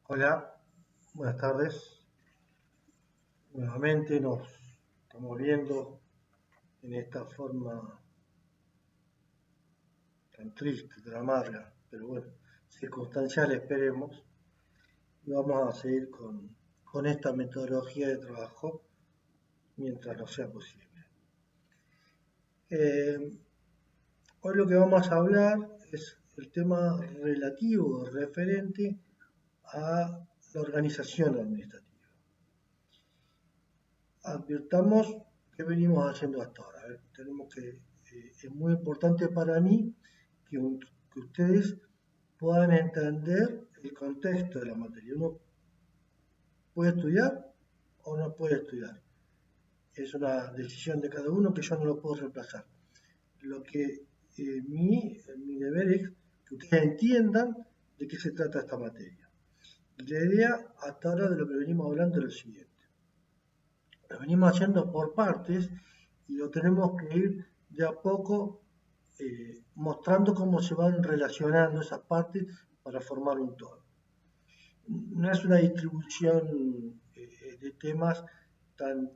Hola, buenas tardes. Nuevamente nos estamos viendo en esta forma tan triste, tan amarga, pero bueno, circunstancial esperemos. Y vamos a seguir con esta metodología de trabajo mientras no sea posible. Eh, Hoy lo que vamos a hablar es el tema relativo, referente a la organización administrativa. Advirtamos qué venimos haciendo hasta ahora. Es muy importante para mí que ustedes puedan entender el contexto de la materia. Uno puede estudiar o no puede estudiar. Es una decisión de cada uno que yo no lo puedo reemplazar. Lo que mi deber es que ustedes entiendan de qué se trata esta materia. Y la idea hasta ahora de lo que venimos hablando es lo siguiente. Lo venimos haciendo por partes y lo tenemos que ir de a poco mostrando cómo se van relacionando esas partes para formar un todo. No es una distribución de temas tan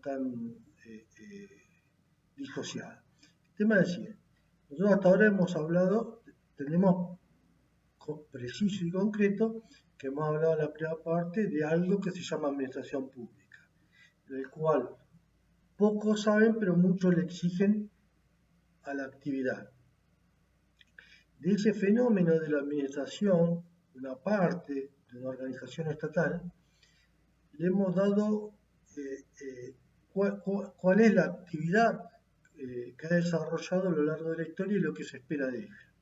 disociada. El tema es el siguiente. Nosotros hasta ahora hemos hablado, tenemos preciso y concreto, que hemos hablado en la primera parte de algo que se llama administración pública, del cual pocos saben, pero muchos le exigen a la actividad. De ese fenómeno de la administración, una parte de una organización estatal, le hemos dado cuál es la actividad que ha desarrollado a lo largo de la historia y lo que se espera de ella.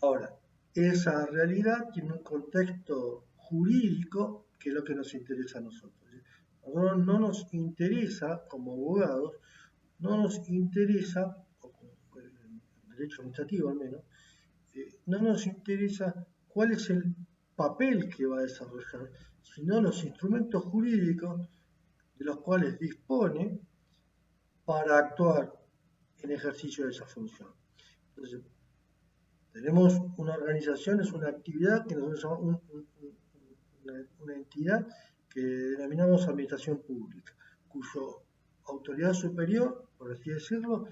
Ahora, esa realidad tiene un contexto jurídico que es lo que nos interesa a nosotros. No nos interesa, como abogados, no nos interesa, o como el derecho administrativo al menos, no nos interesa cuál es el papel que va a desarrollar, sino los instrumentos jurídicos de los cuales dispone para actuar en ejercicio de esa función. Entonces, tenemos una organización, es una actividad que nosotros llamamos una entidad que denominamos administración pública, cuyo autoridad superior, por así decirlo,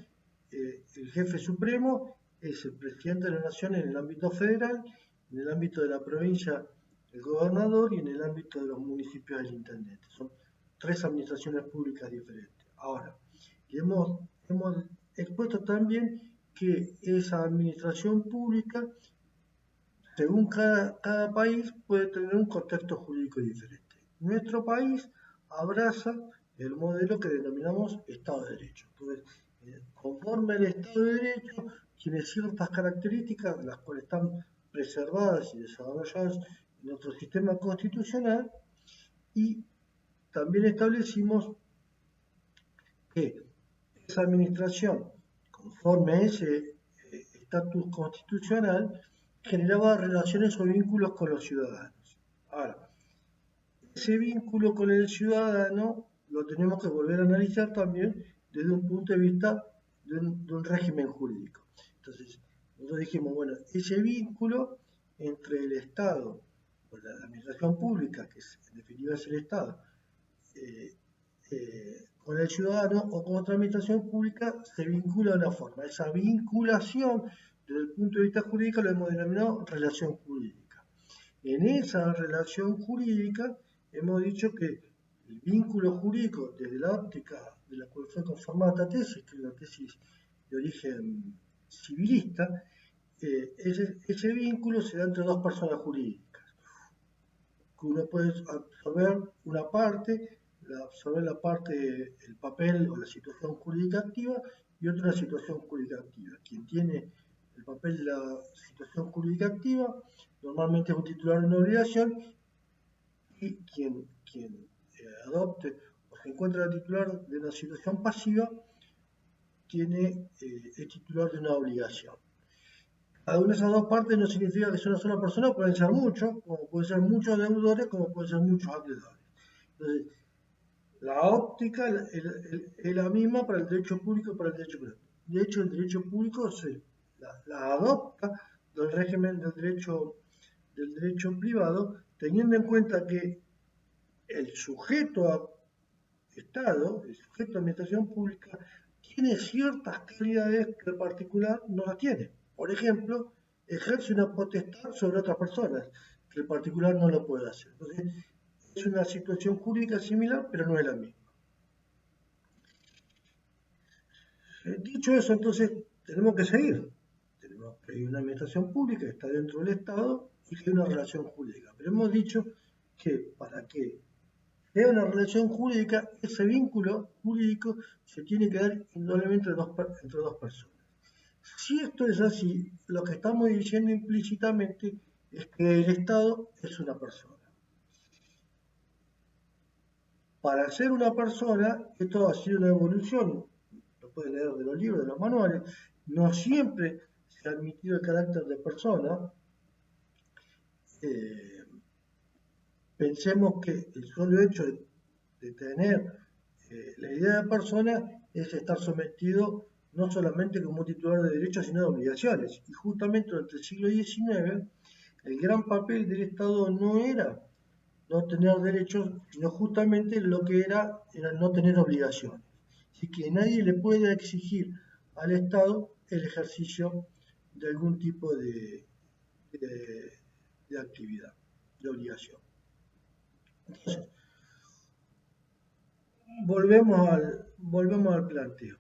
el jefe supremo es el presidente de la nación en el ámbito federal, en el ámbito de la provincia el gobernador y en el ámbito de los municipios el intendente. Son tres administraciones públicas diferentes. Ahora, hemos expuesto también que esa administración pública, según cada país, puede tener un contexto jurídico diferente. Nuestro país abraza el modelo que denominamos Estado de Derecho. Entonces, conforme al Estado de Derecho, tiene ciertas características, las cuales están preservadas y desarrolladas en nuestro sistema constitucional, y también establecimos que esa administración, conforme a ese estatus constitucional, generaba relaciones o vínculos con los ciudadanos. Ahora, ese vínculo con el ciudadano lo tenemos que volver a analizar también desde un punto de vista de un régimen jurídico. Entonces, nosotros dijimos, bueno, ese vínculo entre el Estado, o la administración pública, que en definitiva es el Estado, con el ciudadano o con otra administración pública se vincula de una forma. Esa vinculación desde el punto de vista jurídico lo hemos denominado relación jurídica. En esa relación jurídica hemos dicho que el vínculo jurídico desde la óptica de la cual fue conformada esta tesis, que es la tesis de origen civilista, ese vínculo se da entre dos personas jurídicas, que uno puede absorber una parte, absorber la parte, el papel o la situación jurídica activa, y otra la situación jurídica activa. Quien tiene el papel de la situación jurídica activa normalmente es un titular de una obligación, y quien adopte o se encuentra el titular de una situación pasiva es titular de una obligación. Cada una de esas dos partes no significa que sea una sola persona, pueden ser muchos, como pueden ser muchos deudores, como pueden ser muchos acreedores. Entonces, la óptica es la misma para el derecho público y para el derecho privado. De hecho, el derecho público se la adopta del régimen del del derecho privado, teniendo en cuenta que el sujeto a Estado, el sujeto de administración pública, tiene ciertas calidades que el particular no las tiene. Por ejemplo, ejerce una potestad sobre otras personas, que el particular no lo puede hacer. Entonces, es una situación jurídica similar, pero no es la misma. Dicho eso, entonces, tenemos que seguir. Tenemos que hay una administración pública que está dentro del Estado y que hay una relación jurídica. Pero hemos dicho que para que sea una relación jurídica, ese vínculo jurídico se tiene que dar indudablemente entre dos personas. Si esto es así, lo que estamos diciendo implícitamente es que el Estado es una persona. Para ser una persona, esto ha sido una evolución, lo pueden leer de los libros, de los manuales, no siempre se ha admitido el carácter de persona. Pensemos que el solo hecho de tener la idea de persona es estar sometido no solamente como un titular de derechos, sino de obligaciones. Y justamente durante el siglo XIX, el gran papel del Estado no era no tener derechos, sino justamente lo que era no tener obligaciones. Así que nadie le puede exigir al Estado el ejercicio de algún tipo de actividad, de obligación. Entonces, volvemos al planteo.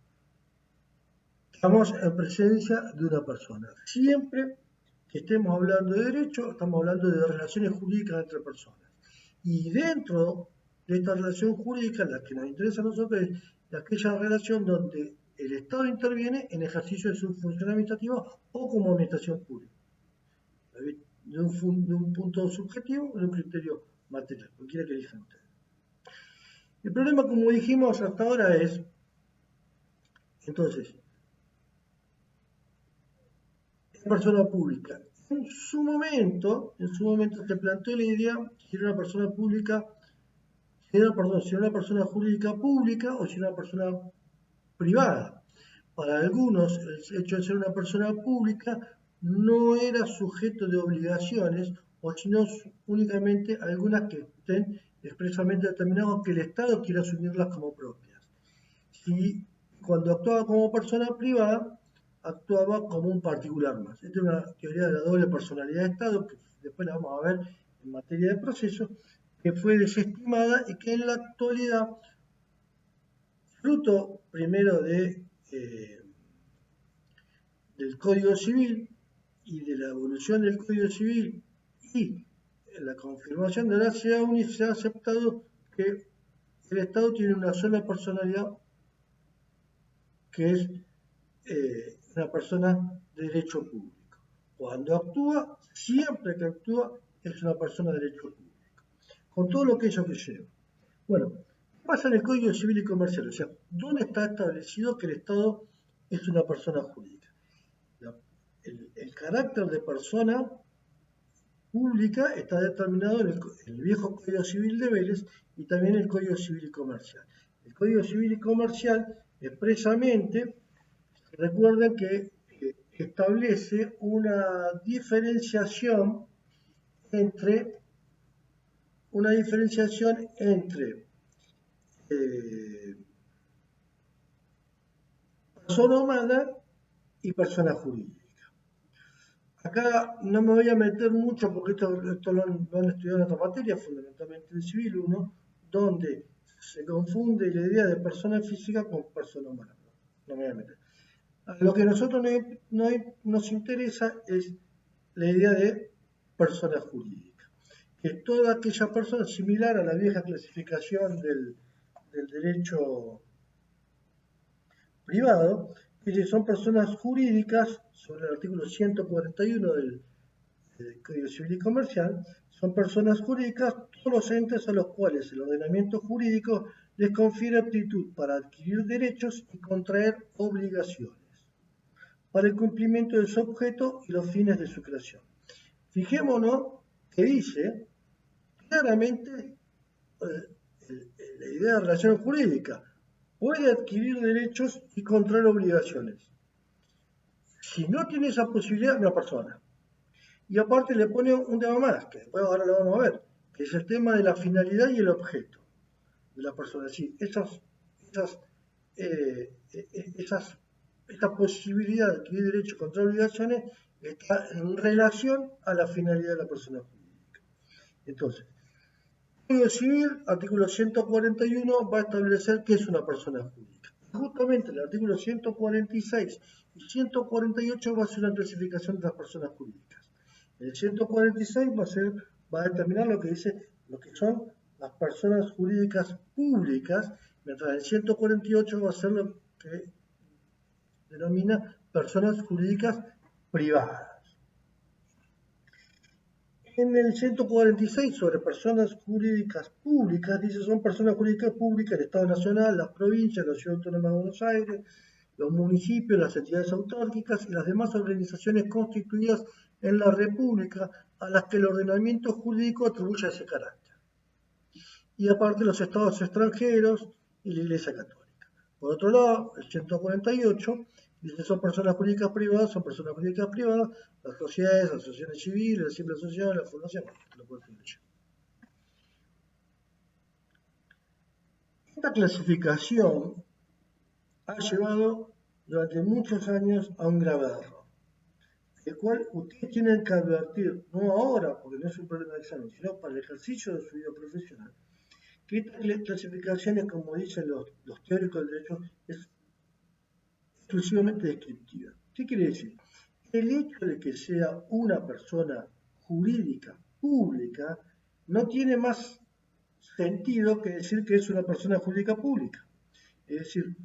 Estamos en presencia de una persona. Siempre que estemos hablando de derecho, estamos hablando de relaciones jurídicas entre personas. Y dentro de esta relación jurídica, la que nos interesa a nosotros es aquella relación donde el Estado interviene en ejercicio de su función administrativa o como administración pública. De un punto subjetivo o de un criterio material, cualquiera que elijan ustedes. El problema, como dijimos hasta ahora, es, entonces, persona pública. En su momento se planteó la idea si era una persona pública, si era una persona jurídica pública o si era una persona privada. Para algunos, el hecho de ser una persona pública no era sujeto de obligaciones, o sino únicamente algunas que estén expresamente determinadas que el Estado quiera asumirlas como propias. Si cuando actuaba como persona privada, actuaba como un particular más. Esta es una teoría de la doble personalidad de Estado, que después la vamos a ver en materia de proceso, que fue desestimada y que en la actualidad, fruto primero del Código Civil y de la evolución del Código Civil y la confirmación de la CEDAW, se ha aceptado que el Estado tiene una sola personalidad, que es una persona de derecho público. Cuando actúa, siempre que actúa, es una persona de derecho público, con todo lo que eso que lleva. Bueno, ¿qué pasa en el Código Civil y Comercial? O sea, ¿dónde está establecido que el Estado es una persona jurídica? El carácter de persona pública está determinado en el viejo Código Civil de Vélez y también el Código Civil y Comercial. El Código Civil y Comercial expresamente, recuerden que establece una diferenciación entre persona humana y persona jurídica. Acá no me voy a meter mucho porque esto lo han estudiado en otra materia, fundamentalmente en Civil 1, donde se confunde la idea de persona física con persona humana. No me voy a meter. Lo que a nosotros nos interesa es la idea de persona jurídica, que es toda aquella persona similar a la vieja clasificación del derecho privado, que son personas jurídicas, sobre el artículo 141 del Código Civil y Comercial, son personas jurídicas todos los entes a los cuales el ordenamiento jurídico les confiere aptitud para adquirir derechos y contraer obligaciones para el cumplimiento de su objeto y los fines de su creación. Fijémonos que dice claramente la idea de relación jurídica. Puede adquirir derechos y contraer obligaciones. Si no tiene esa posibilidad, una persona. Y aparte le pone un tema más, que después ahora lo vamos a ver, que es el tema de la finalidad y el objeto de la persona. Es decir, esas, esas, esta posibilidad que hay derecho contra obligaciones está en relación a la finalidad de la persona jurídica. Entonces, el Código Civil, artículo 141, va a establecer qué es una persona jurídica. Justamente el artículo 146 y 148 va a ser una clasificación de las personas jurídicas. El 146 va a determinar lo que dice, lo que son las personas jurídicas públicas, mientras el 148 va a ser lo que denomina personas jurídicas privadas. En el 146 sobre personas jurídicas públicas, dice son personas jurídicas públicas el Estado Nacional, las provincias, la Ciudad Autónoma de Buenos Aires, los municipios, las entidades autárquicas y las demás organizaciones constituidas en la República a las que el ordenamiento jurídico atribuye ese carácter. Y aparte los estados extranjeros y la Iglesia Católica. Por otro lado, el 148 dice son personas jurídicas privadas, las sociedades, las asociaciones civiles, las simples asociaciones, las fundaciones. Esta clasificación ha llevado durante muchos años a un grave error, el cual ustedes tienen que advertir, no ahora, porque no es un problema de examen, sino para el ejercicio de su vida profesional, que estas clasificaciones, como dicen los teóricos del derecho, es exclusivamente descriptiva. ¿Qué quiere decir? El hecho de que sea una persona jurídica pública no tiene más sentido que decir que es una persona jurídica pública. Es decir,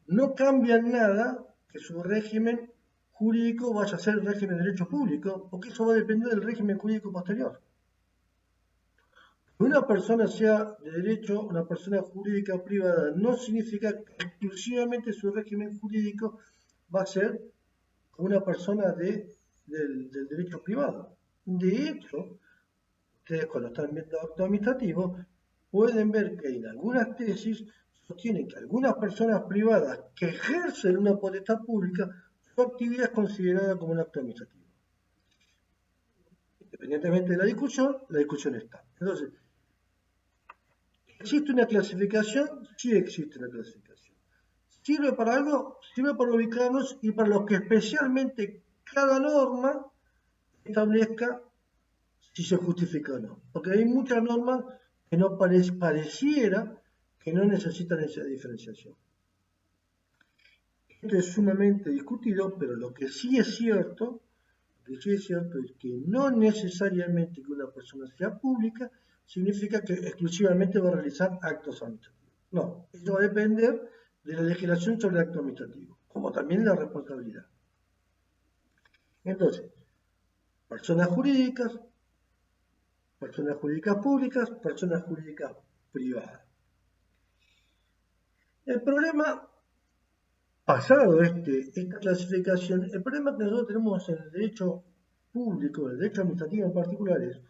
no cambia en nada que su régimen jurídico vaya a ser el régimen de derecho público, porque eso va a depender del régimen jurídico posterior. Que una persona sea de derecho, una persona jurídica privada, no significa que exclusivamente su régimen jurídico va a ser una persona del derecho privado. De hecho, ustedes cuando están viendo acto administrativo pueden ver que en algunas tesis sostienen que algunas personas privadas que ejercen una potestad pública, su actividad es considerada como un acto administrativo. Independientemente de la discusión está. Entonces, ¿existe una clasificación? Sí existe una clasificación. ¿Sirve para algo? Sirve para ubicarnos y para los que especialmente cada norma establezca si se justifica o no. Porque hay muchas normas que no pareciera que no necesitan esa diferenciación. Esto es sumamente discutido, pero lo que sí es cierto es que no necesariamente que una persona sea pública significa que exclusivamente va a realizar actos administrativos. No, eso va a depender de la legislación sobre el acto administrativo, como también la responsabilidad. Entonces, personas jurídicas públicas, personas jurídicas privadas. El problema, pasado esta clasificación, el problema que nosotros tenemos en el derecho público, el derecho administrativo en particular, es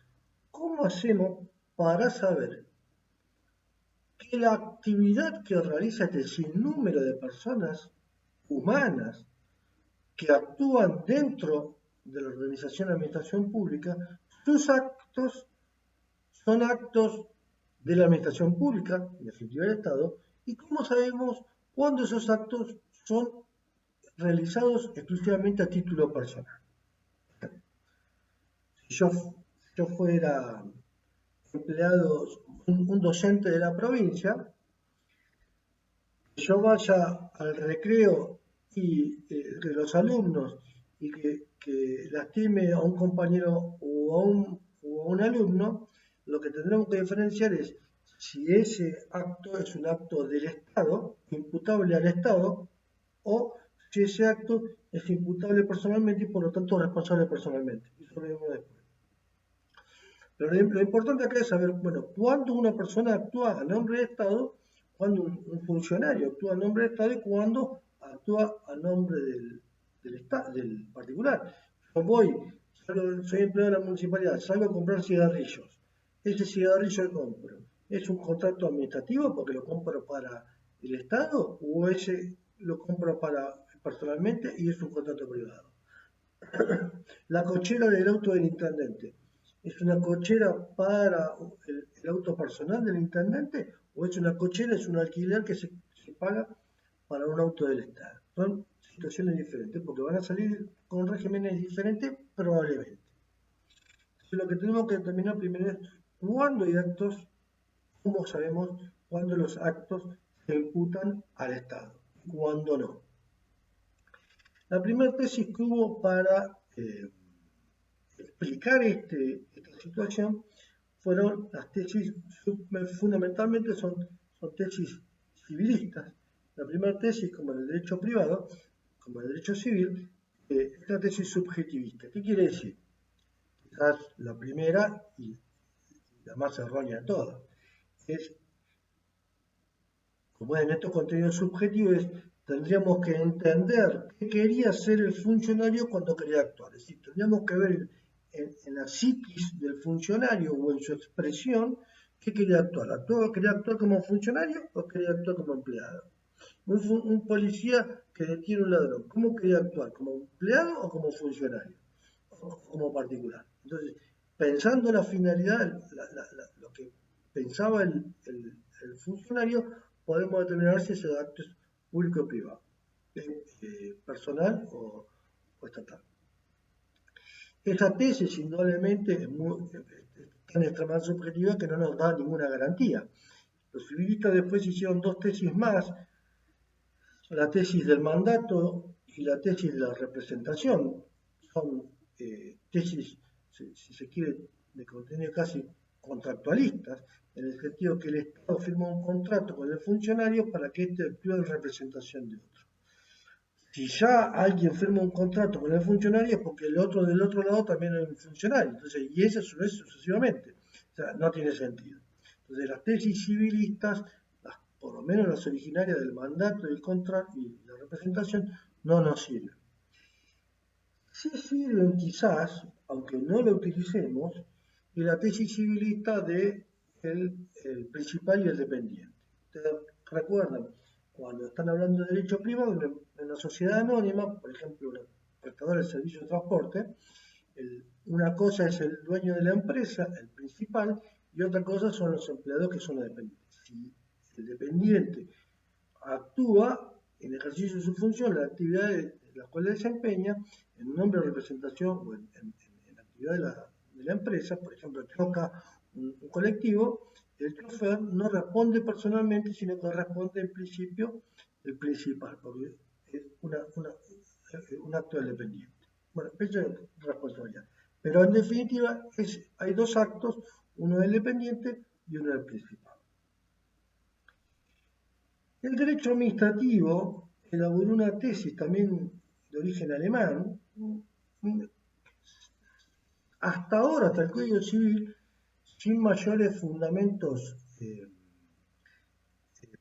cómo hacemos para saber que la actividad que realiza este sinnúmero de personas humanas que actúan dentro de la organización de administración pública, sus actos son actos de la administración pública, en definitiva del Estado, y cómo sabemos cuándo esos actos son realizados exclusivamente a título personal. Si yo fuera empleado, un docente de la provincia, yo vaya al recreo y de los alumnos y que lastime a un compañero o a un alumno, lo que tendremos que diferenciar es si ese acto es un acto del Estado, imputable al Estado, o si ese acto es imputable personalmente y por lo tanto responsable personalmente. Eso lo vemos después. Pero lo importante acá es saber, bueno, cuándo una persona actúa a nombre del Estado, cuándo un funcionario actúa a nombre del Estado y cuándo actúa a nombre del particular. Yo soy empleado de la municipalidad, salgo a comprar cigarrillos. Ese cigarrillo que compro, ¿es un contrato administrativo porque lo compro para el Estado o ese lo compro para personalmente y es un contrato privado? La cochera del auto del intendente. ¿Es una cochera para el auto personal del intendente o es una cochera, es un alquiler que se paga para un auto del Estado? Son situaciones diferentes porque van a salir con regímenes diferentes probablemente. Entonces lo que tenemos que determinar primero es cuándo hay actos, cómo sabemos cuándo los actos se imputan al Estado y cuándo no. La primera tesis que hubo para explicar esta situación fueron las tesis, fundamentalmente son tesis civilistas. La primera tesis, como en el derecho privado, como en el derecho civil, es la tesis subjetivista. ¿Qué quiere decir? Quizás la primera y la más errónea de todas. Es, como en estos contenidos subjetivos, tendríamos que entender qué quería hacer el funcionario cuando quería actuar. Es decir, tendríamos que ver en la psiquis del funcionario o en su expresión qué quería actuar. ¿Quería actuar como funcionario o quería actuar como empleado? Un policía que detiene a un ladrón, ¿cómo quería actuar? ¿Como empleado o como funcionario? O como particular. Entonces, pensando en la finalidad, lo que pensaba el funcionario, podemos determinar si ese acto es público o privado, personal o estatal. Esa tesis, indudablemente, es tan extremadamente subjetiva que no nos da ninguna garantía. Los civilistas después hicieron dos tesis más, la tesis del mandato y la tesis de la representación. Son tesis, si se quiere, de contenido casi contractualistas, en el sentido que el Estado firma un contrato con el funcionario para que éste actúe en representación de otro. Si ya alguien firma un contrato con el funcionario es porque el otro del otro lado también es un funcionario, entonces, y eso es sucesivamente. O sea, no tiene sentido. Entonces, las tesis civilistas, por lo menos las originarias del mandato, del contrato y la representación, no nos sirven. Sí sirven quizás, aunque no lo utilicemos, en la tesis civilista de el principal y el dependiente. Ustedes recuerdan, cuando están hablando de derecho privado, en una sociedad anónima, por ejemplo, un prestador de servicio de transporte, una cosa es el dueño de la empresa, el principal, y otra cosa son los empleados que son los dependientes. Si el dependiente actúa en ejercicio de su función, la actividad de la cual desempeña, en nombre de representación o en la actividad de la empresa, por ejemplo, choca un colectivo, el chofer no responde personalmente, sino que responde en principio el principal, porque es un acto del dependiente. Bueno, eso es responsabilidad. Pero en definitiva hay dos actos, uno del dependiente y uno del principal. El derecho administrativo elaboró una tesis también de origen alemán, hasta ahora, hasta el Código Civil, sin mayores fundamentos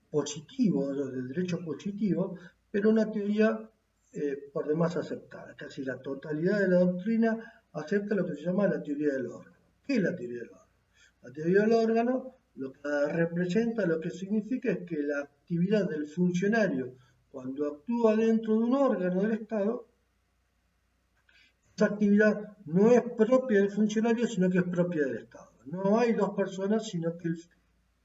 positivos, del derecho positivo, pero una teoría por demás aceptada. Casi la totalidad de la doctrina acepta lo que se llama la teoría del órgano. ¿Qué es la teoría del órgano? La teoría del órgano lo que representa, lo que significa es que la actividad del funcionario cuando actúa dentro de un órgano del Estado, esa actividad no es propia del funcionario, sino que es propia del Estado. No hay dos personas, sino que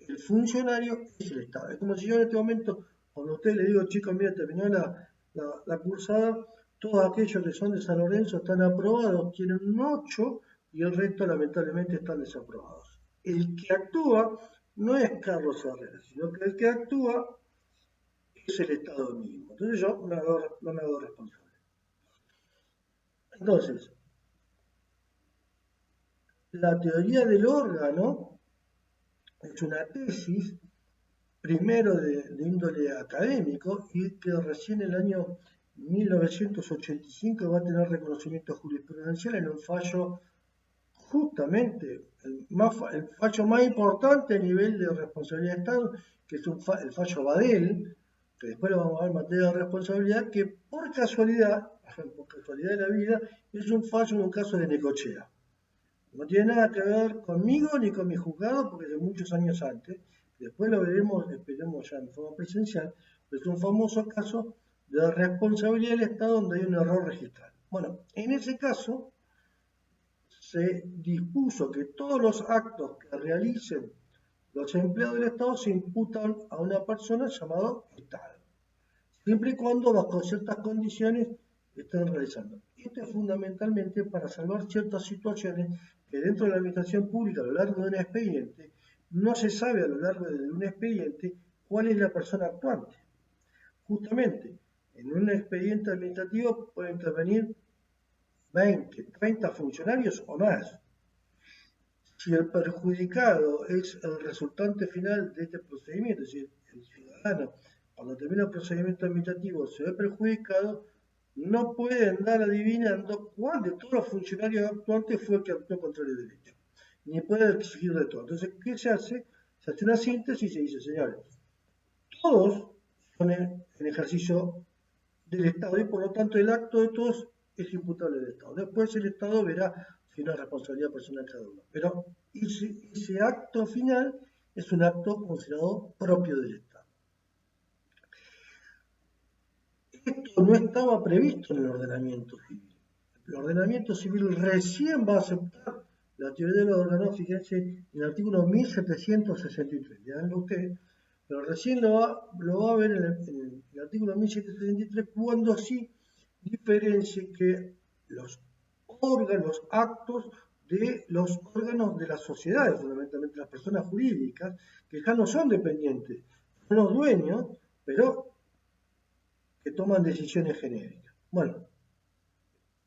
el funcionario es el Estado. Es como si yo en este momento, cuando a usted le digo, chicos, mira, terminó la cursada, todos aquellos que son de San Lorenzo están aprobados, tienen un 8 y el resto lamentablemente están desaprobados. El que actúa no es Carlos Herrera, sino que el que actúa es el Estado mismo. Entonces yo no me hago responsable. Entonces, la teoría del órgano es una tesis, primero de índole académico, y que recién en el año 1985 va a tener reconocimiento jurisprudencial en un fallo, justamente el fallo más importante a nivel de responsabilidad de Estado, que es el fallo Badel, que después lo vamos a ver en materia de responsabilidad, que por casualidad de la vida, es un fallo en un caso de Necochea. No tiene nada que ver conmigo ni con mi juzgado, porque es de muchos años antes. Después lo veremos, esperemos ya en forma presencial, pero es un famoso caso de responsabilidad del Estado donde hay un error registral. Bueno, en ese caso se dispuso que todos los actos que realicen los empleados del Estado se imputan a una persona llamada Estado, siempre y cuando bajo ciertas condiciones estén realizando. Esto es fundamentalmente para salvar ciertas situaciones que dentro de la administración pública a lo largo de un expediente no se sabe a lo largo de un expediente cuál es la persona actuante. Justamente, en un expediente administrativo pueden intervenir 20, 30 funcionarios o más. Si el perjudicado es el resultante final de este procedimiento, es decir, el ciudadano, cuando termina el procedimiento administrativo se ve perjudicado, no puede andar adivinando cuál de todos los funcionarios actuantes fue el que actuó contra el derecho, ni puede exigir de todo. Entonces, ¿qué se hace? Se hace una síntesis y se dice, señores, todos son en ejercicio del Estado y por lo tanto el acto de todos es imputable al Estado. Después el Estado verá si hay una responsabilidad personal cada uno. Pero ese acto final es un acto considerado propio del Estado. Esto no estaba previsto en el ordenamiento civil. El ordenamiento civil recién va a aceptar la teoría de los órganos, fíjense, en el artículo 1763. Leanlo ustedes, pero recién lo va a ver en el artículo 1763 cuando sí diferencie que los órganos, actos de los órganos de las sociedades, fundamentalmente las personas jurídicas, que ya no son dependientes, son los dueños, pero que toman decisiones genéricas. Bueno,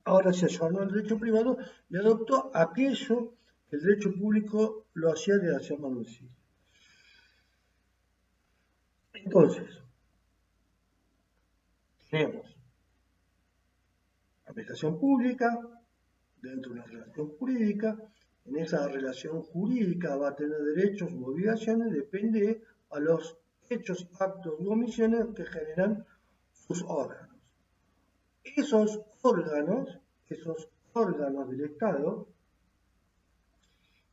ahora se ayornó el derecho privado y adoptó aquello que el derecho público lo hacía de hacia manuncillo. Entonces, tenemos administración pública dentro de una relación jurídica. En esa relación jurídica va a tener derechos u obligaciones, depende a los hechos, actos u omisiones que generan sus órganos. Esos órganos del Estado,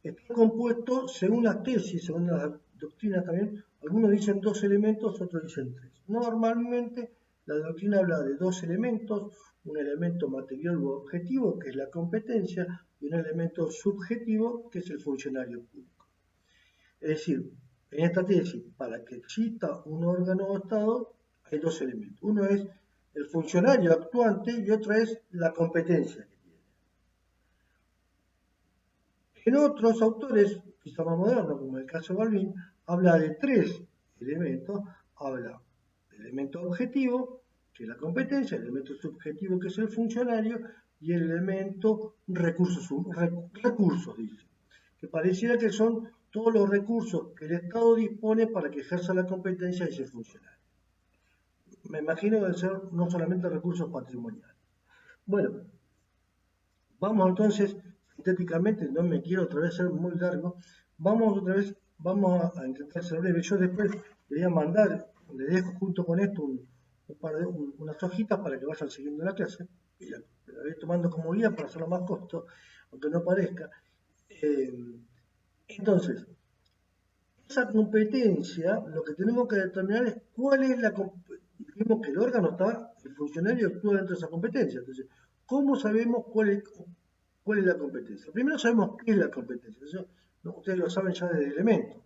están compuestos según las tesis, según las doctrinas también. Algunos dicen 2 elementos, otros dicen 3. Normalmente la doctrina habla de 2 elementos, un elemento material u objetivo, que es la competencia, y un elemento subjetivo, que es el funcionario público. Es decir, en esta tesis, para que exista un órgano de Estado, hay 2 elementos. Uno es el funcionario actuante y otro es la competencia que tiene. En otros autores, quizá más modernos, como el caso de Balbín, habla de 3 elementos. Habla del elemento objetivo, que es la competencia, el elemento subjetivo, que es el funcionario, y el elemento recursos, dice, que pareciera que son todos los recursos que el Estado dispone para que ejerza la competencia de ese funcionario. Me imagino que deben ser no solamente recursos patrimoniales. Bueno, vamos entonces, sintéticamente, no me quiero otra vez ser muy largo, vamos a intentar ser breve. Yo después le voy a mandar, le dejo junto con esto unas hojitas para que vayan siguiendo la clase, y la voy tomando como guía para hacerlo más costo, aunque no parezca. Entonces, esa competencia, lo que tenemos que determinar es cuál es la competencia. Dijimos que el órgano está, el funcionario actúa dentro de esa competencia. Entonces, ¿cómo sabemos cuál es la competencia? Primero sabemos qué es la competencia. Eso, ustedes lo saben ya desde el elemento.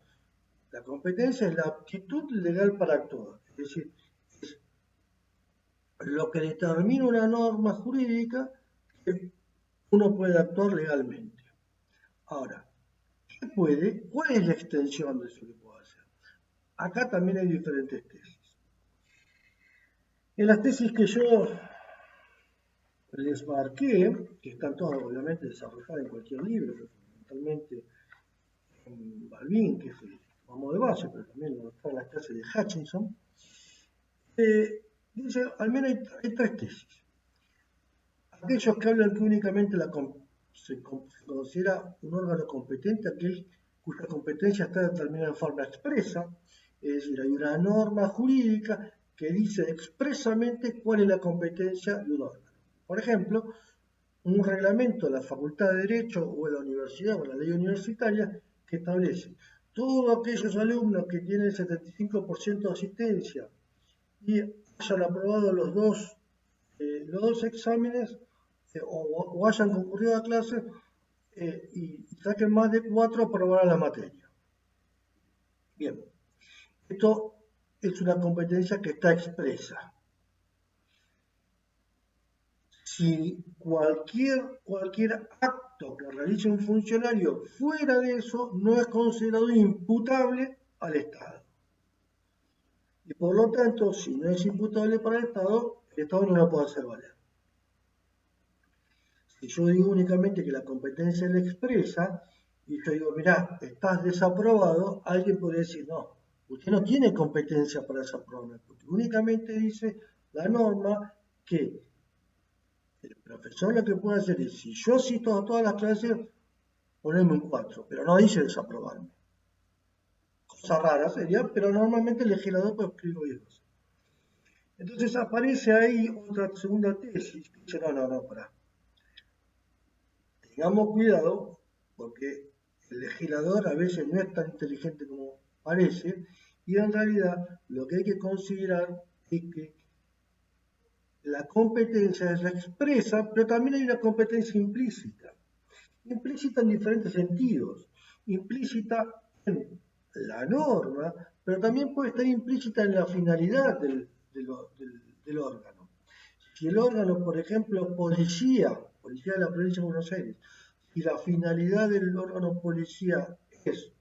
La competencia es la aptitud legal para actuar. Es decir, es lo que determina una norma jurídica que uno puede actuar legalmente. Ahora, ¿qué puede? ¿Cuál es la extensión de eso que puedo hacer? Acá también hay diferentes tesis. En las tesis que yo les marqué, que están todas obviamente desarrolladas en cualquier libro, pero fundamentalmente en Balbín, que es el vamos de base, pero también lo está en las clases de Hutchinson, dice, al menos hay 3 tesis. Aquellos que hablan que únicamente se considera un órgano competente, aquel cuya competencia está determinada en forma expresa, es decir, hay una norma jurídica que dice expresamente cuál es la competencia de un órgano. Por ejemplo, un reglamento de la Facultad de Derecho o de la universidad o la ley universitaria que establece todos aquellos alumnos que tienen el 75% de asistencia y hayan aprobado los dos exámenes, o hayan concurrido a clase y saquen más de 4, aprobarán la materia. Bien, esto es una competencia que está expresa. Si cualquier acto que realice un funcionario fuera de eso no es considerado imputable al Estado. Y por lo tanto, si no es imputable para el Estado no lo puede hacer valer. Si yo digo únicamente que la competencia es la expresa, y yo digo, mirá, estás desaprobado, alguien podría decir, no, usted no tiene competencia para desaprobarme, porque únicamente dice la norma que el profesor lo que puede hacer es, si yo asisto a todas las clases, ponerme un 4, pero no dice desaprobarme. Cosa rara sería, pero normalmente el legislador puede escribir cualquier cosa. Entonces aparece ahí otra segunda tesis que dice, no, pará. Tengamos cuidado, porque el legislador a veces no es tan inteligente como parece, y en realidad lo que hay que considerar es que la competencia es la expresa, pero también hay una competencia implícita. Implícita en diferentes sentidos. Implícita en la norma, pero también puede estar implícita en la finalidad del órgano. Si el órgano, por ejemplo, policía de la provincia de Buenos Aires, si la finalidad del órgano policía es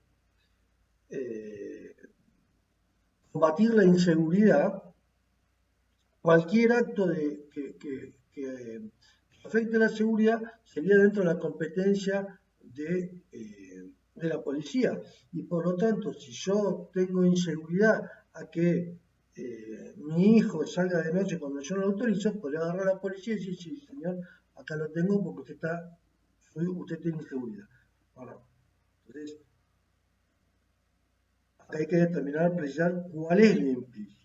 combatir la inseguridad, cualquier acto que afecte la seguridad sería dentro de la competencia de la policía. Y por lo tanto, si yo tengo inseguridad a que mi hijo salga de noche cuando yo no lo autorizo, podría agarrar a la policía y decir, sí, señor, acá lo tengo porque usted tiene inseguridad. Bueno, entonces, acá hay que determinar, precisar cuál es lo implícito.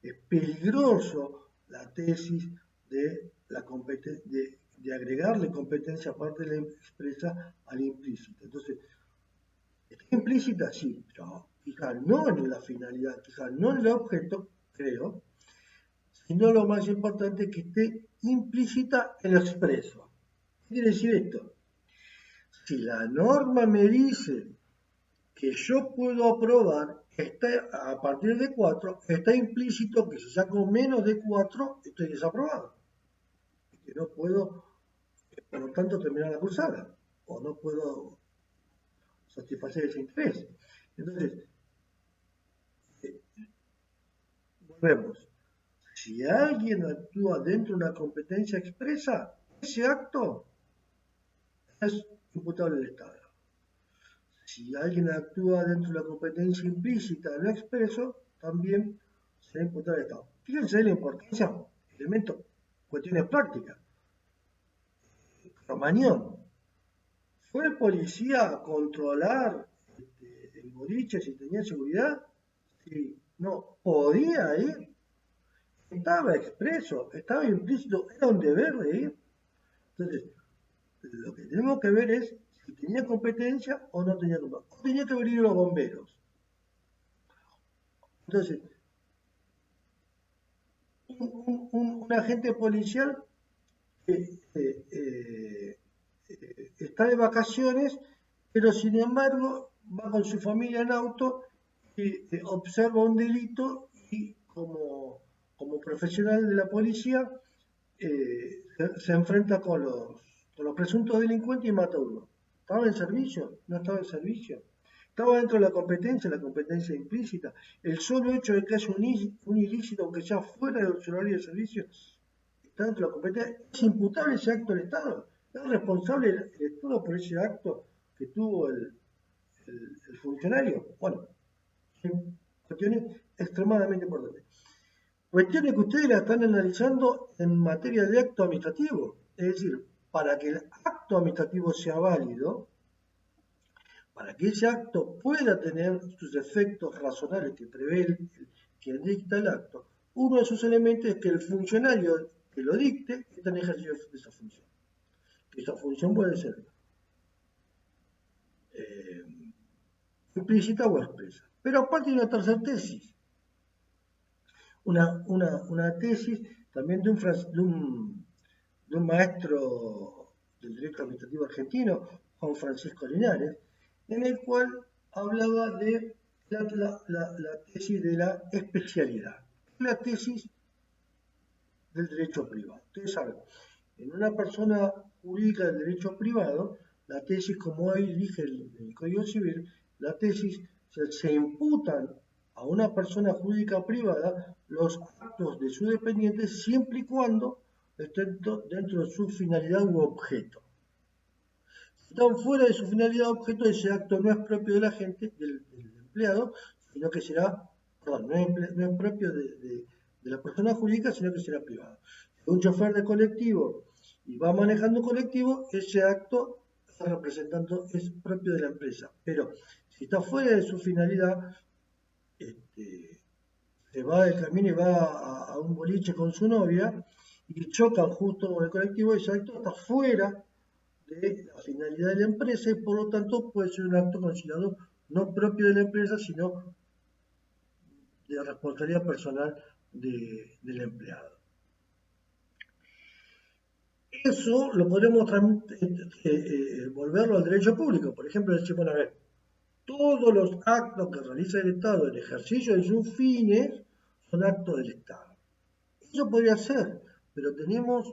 Es peligroso la tesis de agregarle competencia aparte de la expresa a la implícita. Entonces, está implícita, sí, pero quizá no en la finalidad, quizá no en el objeto, creo, sino lo más importante es que esté implícita en lo expreso. ¿Qué quiere decir esto? Si la norma me dice que yo puedo aprobar a partir de 4, está implícito que si saco menos de 4, estoy desaprobado. Y que no puedo, por lo tanto, terminar la cursada. O no puedo satisfacer ese interés. Entonces, volvemos. Si alguien actúa dentro de una competencia expresa, ese acto es imputable al Estado. Si alguien actúa dentro de la competencia implícita no expreso, también será imputable al Estado. Fíjense la importancia, elementos, cuestiones prácticas. Cromañón, ¿fue el policía a controlar el boliche si tenía seguridad? Sí, no, podía ir. Estaba expreso, estaba implícito, era un deber de ir. Entonces, lo que tenemos que ver es si tenía competencia o no tenía competencia. O tenía que venir los bomberos. Entonces, un agente policial está de vacaciones, pero sin embargo va con su familia en auto y observa un delito y como profesional de la policía se enfrenta con los presuntos delincuentes y mata a uno. ¿Estaba en servicio? ¿No estaba en servicio? Estaba dentro de la competencia implícita. El solo hecho de que haya un ilícito, aunque sea fuera del horario de servicio, está dentro de la competencia. ¿Es imputable ese acto al Estado? ¿Es responsable el Estado por ese acto que tuvo el funcionario? Bueno, son cuestiones extremadamente importantes. Cuestiones que ustedes la están analizando en materia de acto administrativo. Es decir, para que el acto administrativo sea válido, para que ese acto pueda tener sus efectos razonables que prevé quien dicta el acto, uno de sus elementos es que el funcionario que lo dicte está en ejercicio de esa función. Que esa función puede ser implícita o expresa. Pero aparte hay una tercera tesis. Una tesis también de un de un maestro del derecho administrativo argentino, Juan Francisco Linares, en el cual hablaba de la tesis de la especialidad, la tesis del derecho privado. Ustedes saben, en una persona jurídica del derecho privado, la tesis, como hoy dije el Código Civil, la tesis se imputan a una persona jurídica privada los actos de su dependiente siempre y cuando estén dentro de su finalidad u objeto. Si están fuera de su finalidad u objeto, ese acto no es propio del agente, del empleado, sino que será, perdón, no es propio de la persona jurídica, sino que será privado. Si un chofer de colectivo y va manejando un colectivo, ese acto está representando, es propio de la empresa. Pero si está fuera de su finalidad, se va del camino y va a un boliche con su novia y chocan justo con el colectivo, ese acto está fuera de la finalidad de la empresa y por lo tanto puede ser un acto considerado no propio de la empresa, sino de responsabilidad personal del empleado. Eso lo podemos volverlo al derecho público. Por ejemplo, decir, bueno, a ver, todos los actos que realiza el Estado en ejercicio de sus fines son actos del Estado. Eso podría ser, pero tenemos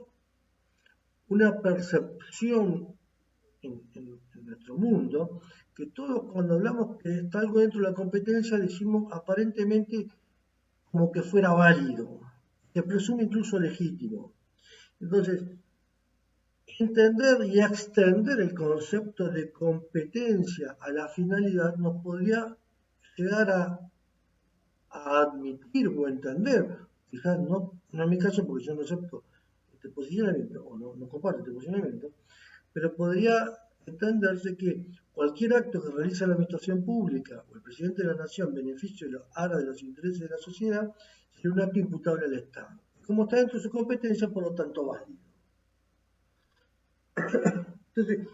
una percepción en nuestro mundo que todos cuando hablamos que está algo dentro de la competencia decimos aparentemente como que fuera válido, se presume incluso legítimo. Entonces, entender y extender el concepto de competencia a la finalidad nos podría llegar a admitir o entender, quizás no en mi caso porque yo no acepto este posicionamiento o no comparto este posicionamiento, pero podría entenderse que cualquier acto que realiza la administración pública o el presidente de la nación en beneficio de de los intereses de la sociedad sería un acto imputable al Estado. Como está dentro de su competencia, por lo tanto válido. Entonces,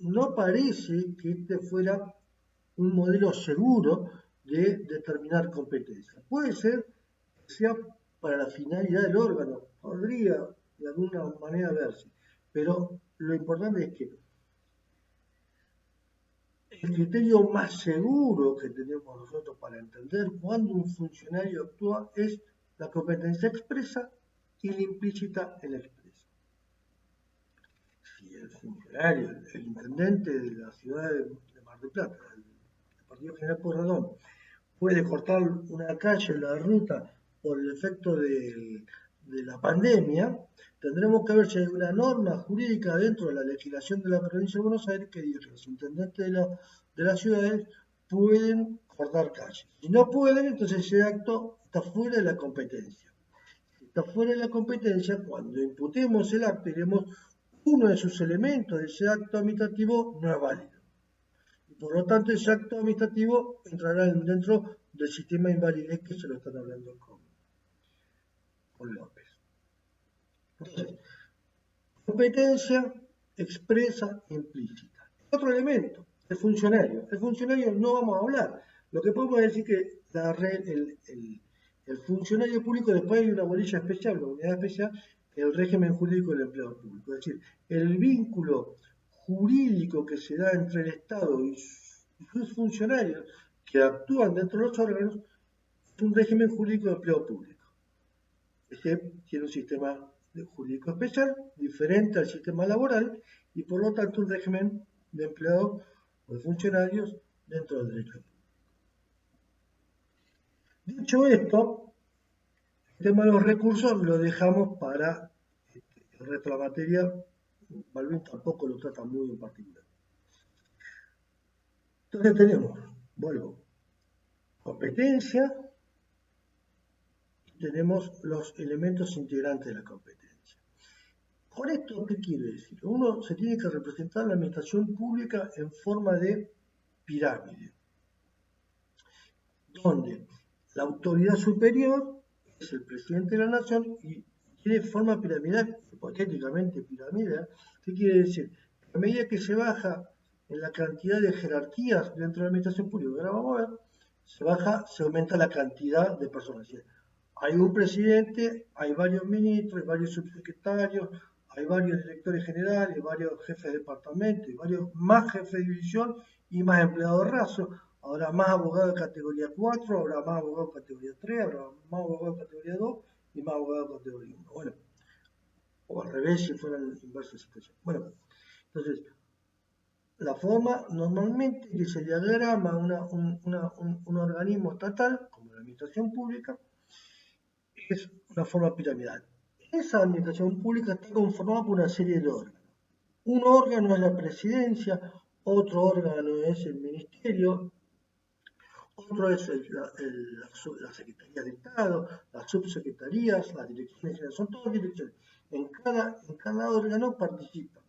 no parece que este fuera un modelo seguro de determinar competencia. Puede ser que sea para la finalidad del órgano, podría de alguna manera verse, pero lo importante es que el criterio más seguro que tenemos nosotros para entender cuándo un funcionario actúa es la competencia expresa y la implícita en la expresa. Si el funcionario, el intendente de la ciudad de Mar del Plata, el Partido General Pueyrredón, puede cortar una calle, la ruta, por el efecto de la pandemia, tendremos que ver si hay una norma jurídica dentro de la legislación de la provincia de Buenos Aires que diga que los intendentes de las ciudades pueden cortar calles. Si no pueden, entonces ese acto está fuera de la competencia. Si está fuera de la competencia, cuando imputemos el acto, diremos uno de sus elementos de ese acto administrativo no es válido. Y por lo tanto, ese acto administrativo entrará dentro del sistema de invalidez que se lo están hablando con López. Entonces, competencia expresa e implícita. Otro elemento, el funcionario. El funcionario no vamos a hablar. Lo que podemos decir que el funcionario público, después hay una bolilla especial, una unidad especial, el régimen jurídico del empleado público. Es decir, el vínculo jurídico que se da entre el Estado y sus funcionarios que actúan dentro de los órganos es un régimen jurídico de empleo público. Este tiene un sistema jurídico especial, diferente al sistema laboral, y por lo tanto un régimen de empleados o de funcionarios dentro del derecho público. Dicho esto, el tema de los recursos lo dejamos para el resto de la materia. Balbín tampoco lo trata muy en particular. Entonces tenemos, vuelvo, competencia, y tenemos los elementos integrantes de la competencia. Con esto, ¿qué quiere decir? Uno se tiene que representar la administración pública en forma de pirámide, donde la autoridad superior es el presidente de la nación y tiene forma piramidal, hipotéticamente piramidal. ¿Qué quiere decir? A medida que se baja en la cantidad de jerarquías dentro de la administración pública, ahora vamos a ver, se aumenta la cantidad de personas. hay un presidente, hay varios ministros, hay varios subsecretarios, hay varios directores generales, varios jefes de departamento, y varios más jefes de división y más empleados rasos. Habrá más abogados de categoría 4, habrá más abogados de categoría 3, habrá más abogados de categoría 2 y más abogados de categoría 1. Bueno, o al revés si fueran inversas situaciones. Bueno, entonces, la forma normalmente que se diagrama un organismo estatal, como la administración pública, es una forma piramidal. Esa administración pública está conformada por una serie de órganos. Un órgano es la presidencia, otro órgano es el ministerio, otro es la Secretaría de Estado, las subsecretarías, las direcciones generales, son todas direcciones. En cada órgano participan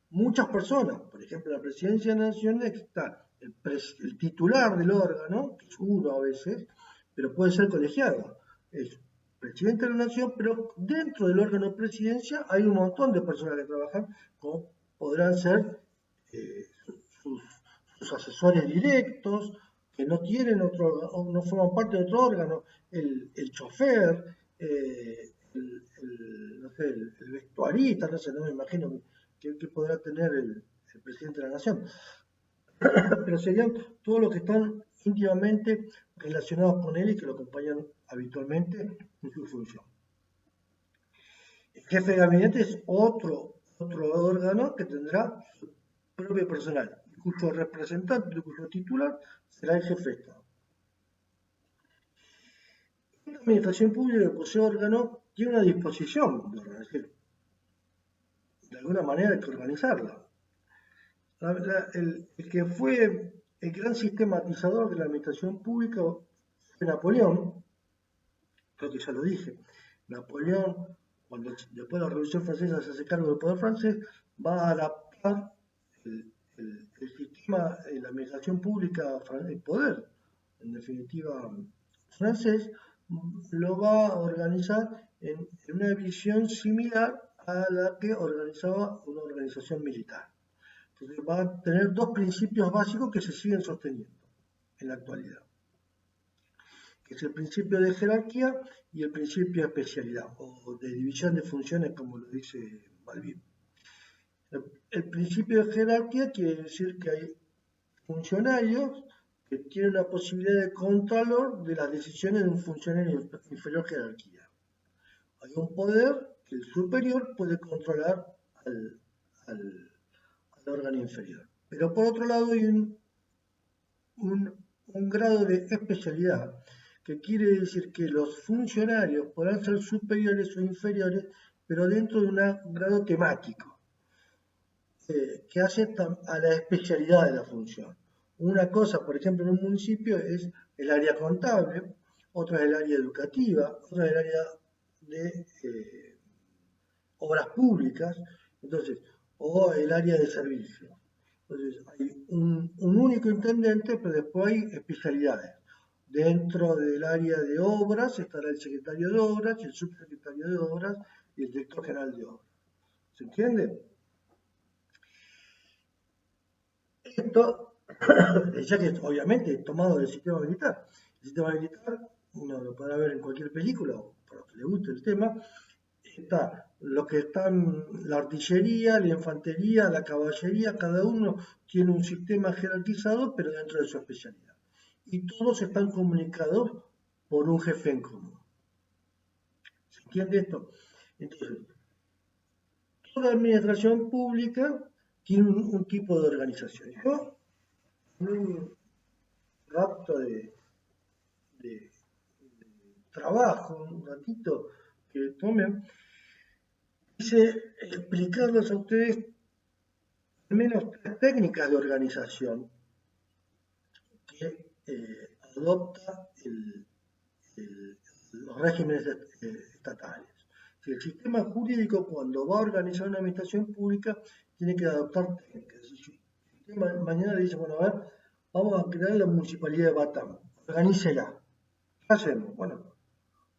muchas personas. Por ejemplo, en la presidencia de la Nación está el titular del órgano, que es uno a veces, pero puede ser colegiado. Es presidente de la Nación, pero dentro del órgano de presidencia hay un montón de personas que trabajan, como podrán ser sus, sus asesores directos, que no tienen otro, no forman parte de otro órgano, el chofer, no sé, el vestuarista, no sé, no me imagino que podrá tener el presidente de la nación. Pero serían todos los que están íntimamente relacionados con él y que lo acompañan habitualmente en su función. El jefe de gabinete es otro órgano que tendrá su propio personal, cuyo representante, cuyo titular será el jefe de Estado. Esta administración pública que posee órgano tiene una disposición de organización. De alguna manera hay que organizarla. El que fue el gran sistematizador de la administración pública fue Napoleón, creo que ya lo dije. Napoleón, cuando después de la Revolución Francesa se hace cargo del poder francés, va a adaptar el sistema de la administración pública, el poder, en definitiva, francés, lo va a organizar en una visión similar a la que organizaba una organización militar. Entonces va a tener dos principios básicos que se siguen sosteniendo en la actualidad, que es el principio de jerarquía y el principio de especialidad, o de división de funciones, como lo dice Balbín. El principio de jerarquía quiere decir que hay funcionarios que tienen la posibilidad de contralor de las decisiones de un funcionario de inferior jerarquía. Hay un poder que el superior puede controlar al órgano inferior. Pero por otro lado hay un grado de especialidad, que quiere decir que los funcionarios podrán ser superiores o inferiores, pero dentro de un grado temático, que hace a la especialidad de la función. Una cosa, por ejemplo, en un municipio es el área contable, otra es el área educativa, otra es el área de obras públicas, entonces, o el área de servicios. Entonces, hay un único intendente, pero después hay especialidades. Dentro del área de obras estará el secretario de obras, el subsecretario de obras y el director general de obras. ¿Se entiende? Esto, ya que obviamente es tomado del sistema militar. El sistema militar, uno lo podrá ver en cualquier película, o para los que le guste el tema, está lo que están la artillería, la infantería, la caballería, cada uno tiene un sistema jerarquizado, pero dentro de su especialidad. Y todos están comunicados por un jefe en común. ¿Se entiende esto? Entonces, toda administración pública tiene un tipo de organización. Yo, en un rapto de trabajo, un ratito que tome, quise explicarles a ustedes al menos tres técnicas de organización que adopta los regímenes estatales. Si el sistema jurídico, cuando va a organizar una administración pública, tiene que adoptar técnicas. Si el sistema mañana le dice, bueno, a ver, vamos a crear la municipalidad de Batam, organícela. ¿Qué hacemos? Bueno,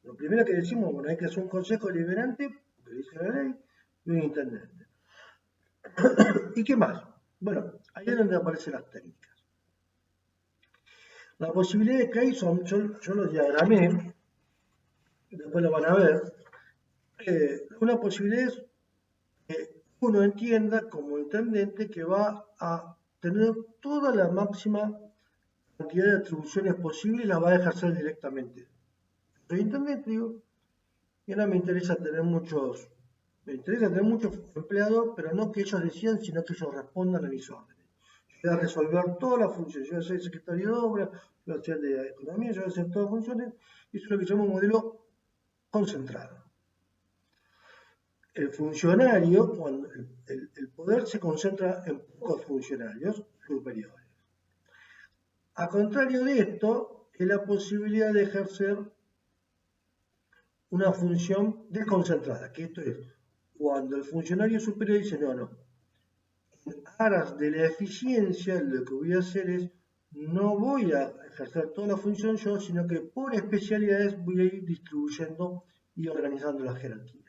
lo primero que decimos, bueno, hay que hacer un consejo deliberante, que dice la ley, y un intendente. ¿Y qué más? Bueno, ahí es donde aparecen las técnicas. La posibilidad que hay son, yo lo diagramé, después lo van a ver. Una posibilidad es que uno entienda como intendente que va a tener toda la máxima cantidad de atribuciones posibles y las va a ejercer directamente. Soy intendente, digo, y ahora me interesa tener muchos empleados, pero no que ellos decidan, sino que ellos respondan a mis órdenes. Yo voy a resolver todas las funciones, yo voy a ser secretario de obra, yo voy a ser de economía, yo voy a hacer todas las funciones, y eso es lo que llamo un modelo concentrado. El funcionario, cuando el poder se concentra en pocos funcionarios superiores. A contrario de esto, es la posibilidad de ejercer una función desconcentrada, que esto es cuando el funcionario superior dice, no, en aras de la eficiencia, lo que voy a hacer es, no voy a ejercer toda la función yo, sino que por especialidades voy a ir distribuyendo y organizando las jerarquías.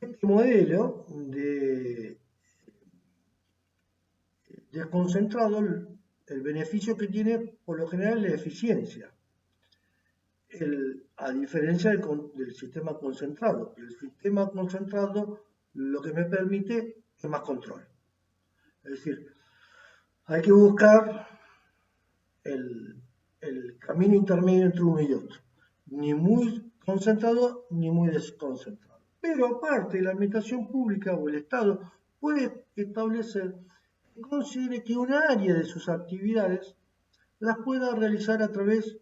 Este modelo de desconcentrado, el beneficio que tiene por lo general es la eficiencia. A diferencia del sistema concentrado. El sistema concentrado lo que me permite es más control. Es decir, hay que buscar el camino intermedio entre uno y otro. Ni muy concentrado ni muy desconcentrado. Pero aparte, la administración pública o el Estado puede establecer que considere que un área de sus actividades las pueda realizar a través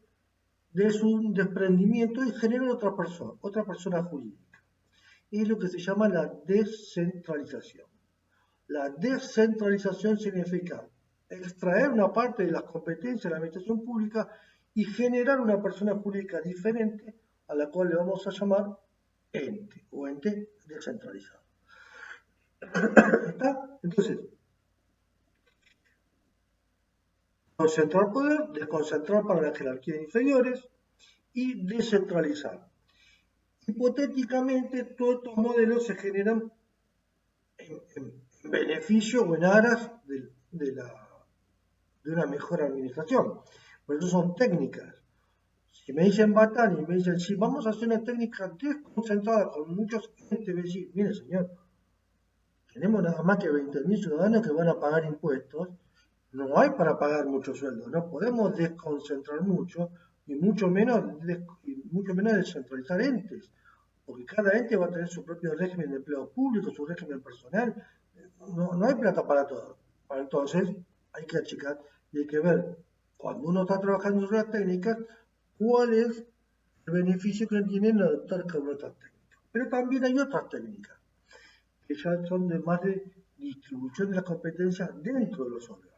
de su desprendimiento y generar otra persona jurídica. Es lo que se llama la descentralización. La descentralización significa extraer una parte de las competencias de la administración pública y generar una persona jurídica diferente a la cual le vamos a llamar ente o ente descentralizado. ¿Está? Entonces, concentrar poder, desconcentrar para las jerarquías inferiores y descentralizar. Hipotéticamente, todos estos modelos se generan en beneficio o en aras de una mejor administración. Por eso son técnicas. Si me dicen Batán y me dicen, sí, vamos a hacer una técnica desconcentrada con muchos entes, me dicen, mire señor, tenemos nada más que 20.000 ciudadanos que van a pagar impuestos, no hay para pagar muchos sueldos, no podemos desconcentrar mucho y mucho menos descentralizar entes, porque cada ente va a tener su propio régimen de empleo público, su régimen personal, no hay plata para todo. Entonces hay que achicar y hay que ver, cuando uno está trabajando en las técnicas, cuál es el beneficio que tienen adoptar cada una de estas técnicas. Pero también hay otras técnicas que ya son de más de distribución de las competencias dentro de los órganos.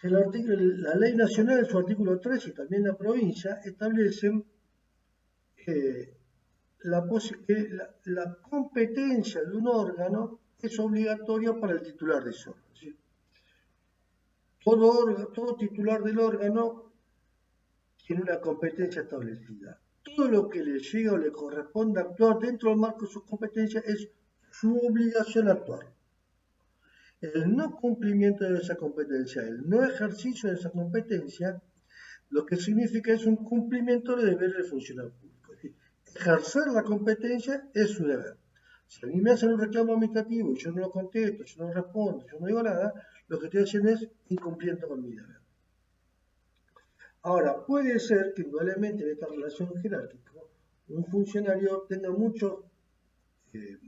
La ley nacional en su artículo 3 y también la provincia establecen que la competencia de un órgano es obligatoria para el titular de ese órgano. ¿Sí? Todo titular del órgano tiene una competencia establecida. Todo lo que le llega o le corresponde actuar dentro del marco de sus competencias es su obligación actuar. El no cumplimiento de esa competencia, el no ejercicio de esa competencia, lo que significa es un cumplimiento de deberes del funcionario público. Es decir, ejercer la competencia es su deber. Si a mí me hacen un reclamo administrativo y yo no lo contesto, yo no respondo, yo no digo nada, lo que estoy haciendo es incumpliendo con mi deber. Ahora, puede ser que indudablemente en esta relación jerárquica un funcionario tenga eh,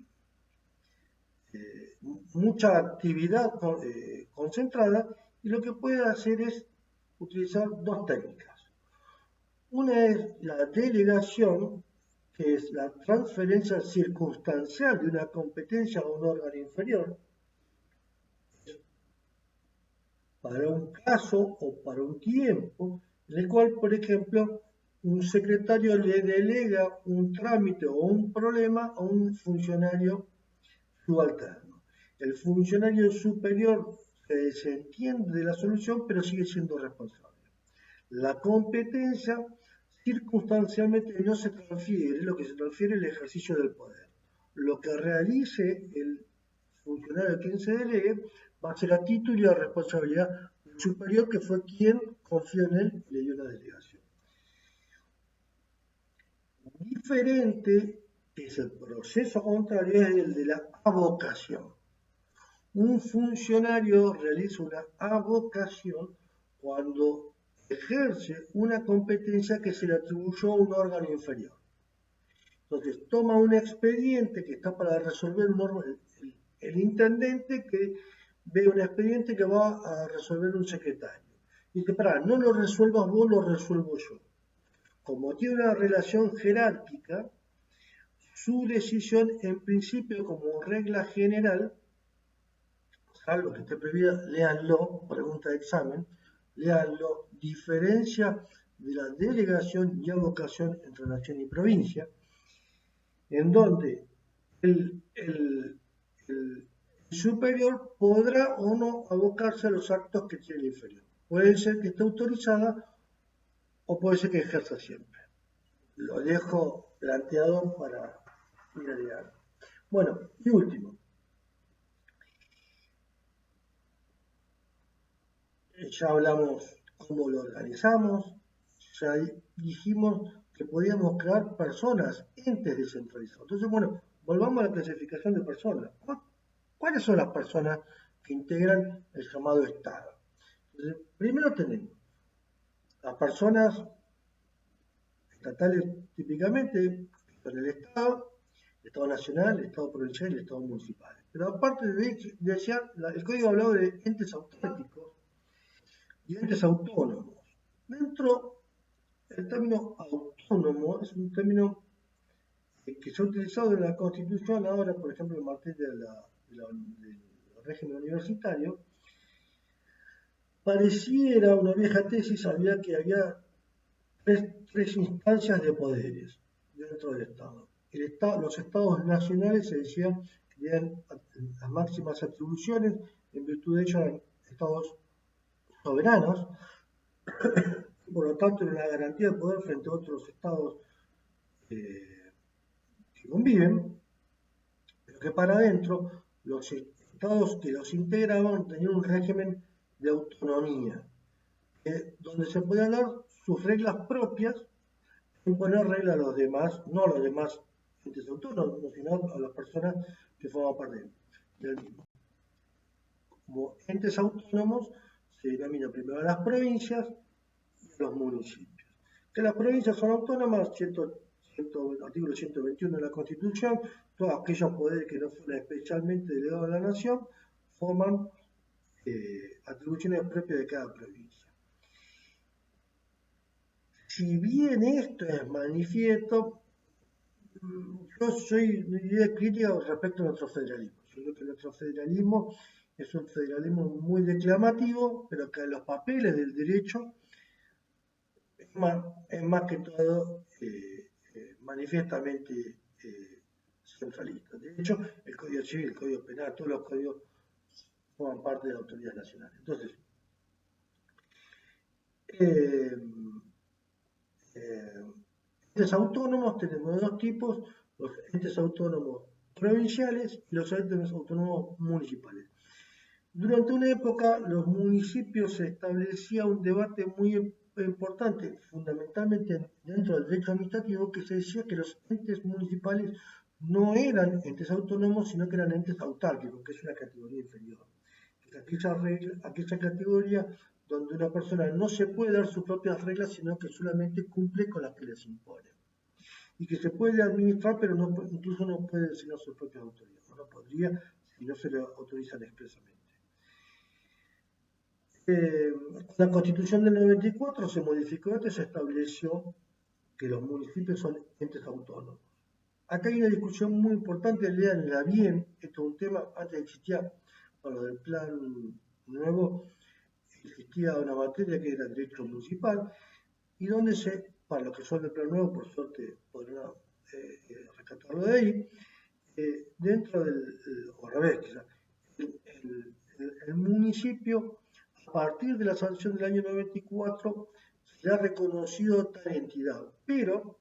mucha actividad concentrada y lo que puede hacer es utilizar dos técnicas. Una es la delegación, que es la transferencia circunstancial de una competencia a un órgano inferior para un caso o para un tiempo, en el cual, por ejemplo, un secretario le delega un trámite o un problema a un funcionario subalterno. El funcionario superior se desentiende de la solución, pero sigue siendo responsable. La competencia circunstancialmente no se transfiere, lo que se transfiere es el ejercicio del poder. Lo que realice el funcionario a quien se delegue va a ser a título y a responsabilidad superior, que fue quien confió en él y le dio una delegación. Diferente es el proceso contrario, es el de la avocación. Un funcionario realiza una avocación cuando ejerce una competencia que se le atribuyó a un órgano inferior. Entonces, toma un expediente que está para resolver el intendente que ve un expediente que va a resolver un secretario. Y dice, pará, no lo resuelvas vos, lo resuelvo yo. Como tiene una relación jerárquica, su decisión en principio como regla general, salvo que esté prohibida, léanlo, pregunta de examen, léanlo, diferencia de la delegación y avocación entre nación y provincia, en donde el superior podrá o no abocarse a los actos que tiene el inferior. Puede ser que esté autorizada o puede ser que ejerza siempre. Lo dejo planteado para ir a leer. Bueno, y último. Ya hablamos cómo lo organizamos, ya dijimos que podíamos crear personas, entes descentralizados. Entonces, bueno, volvamos a la clasificación de personas. ¿Cuáles son las personas que integran el llamado Estado? Entonces, primero tenemos las personas estatales típicamente, son el Estado nacional, el Estado provincial y el Estado municipal. Pero aparte decía, el código hablaba de entes autárquicos y entes autónomos. Dentro, el término autónomo es un término que se ha utilizado en la Constitución ahora, por ejemplo, en materia del régimen universitario. Pareciera una vieja tesis, había que había tres instancias de poderes dentro del Estado. Los estados nacionales se decían que tenían las máximas atribuciones, en virtud de ello eran estados soberanos, por lo tanto era una garantía de poder frente a otros estados que conviven, pero que para adentro los estados que los integraban tenían un régimen de autonomía, donde se podían dar sus reglas propias, imponer reglas a los demás, no a los demás entes autónomos, sino a las personas que forman parte del mismo. Como entes autónomos se denomina primero a las provincias y a los municipios. Que las provincias son autónomas, artículo 121 de la Constitución, todos aquellos poderes que no fueran especialmente delegados a la nación forman atribuciones propias de cada provincia. Si bien esto es manifiesto, yo soy de idea crítica respecto a nuestro federalismo. Yo creo que nuestro federalismo es un federalismo muy declamativo, pero que en los papeles del derecho es más que todo manifiestamente centralista. De hecho, el Código Civil, el Código Penal, todos los códigos forman parte de la autoridad nacional. Entonces, entes autónomos tenemos dos tipos, los entes autónomos provinciales y los entes autónomos municipales. Durante una época, los municipios se establecía un debate muy importante, fundamentalmente dentro del derecho administrativo, que se decía que los entes municipales no eran entes autónomos, sino que eran entes autárquicos, que es una categoría inferior. Es aquella categoría donde una persona no se puede dar sus propias reglas, sino que solamente cumple con las que les imponen. Y que se puede administrar, pero incluso no puede designar sus propias autoridades. No podría si no se le autorizan expresamente. La Constitución del 94 se modificó y se estableció que los municipios son entes autónomos. Acá hay una discusión muy importante, leanla bien, esto es un tema, antes existía, para lo del plan nuevo, existía una materia que era derecho municipal, y donde para los que son del plan nuevo, por suerte podrán rescatarlo de ahí, dentro o al revés, quizás, el municipio, a partir de la sanción del año 94, se ha reconocido tal entidad, pero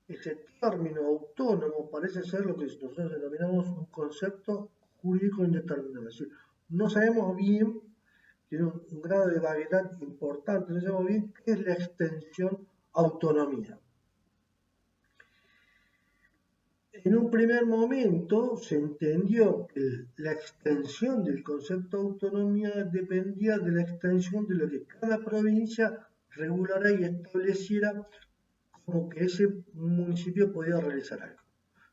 ese término autónomo parece ser lo que nosotros denominamos un concepto jurídico indeterminado. Es decir, no sabemos bien tiene un grado de vaguedad importante, no sabemos bien qué es la extensión autonomía. En un primer momento se entendió que la extensión del concepto de autonomía dependía de la extensión de lo que cada provincia regulara y estableciera como que ese municipio podía realizar algo.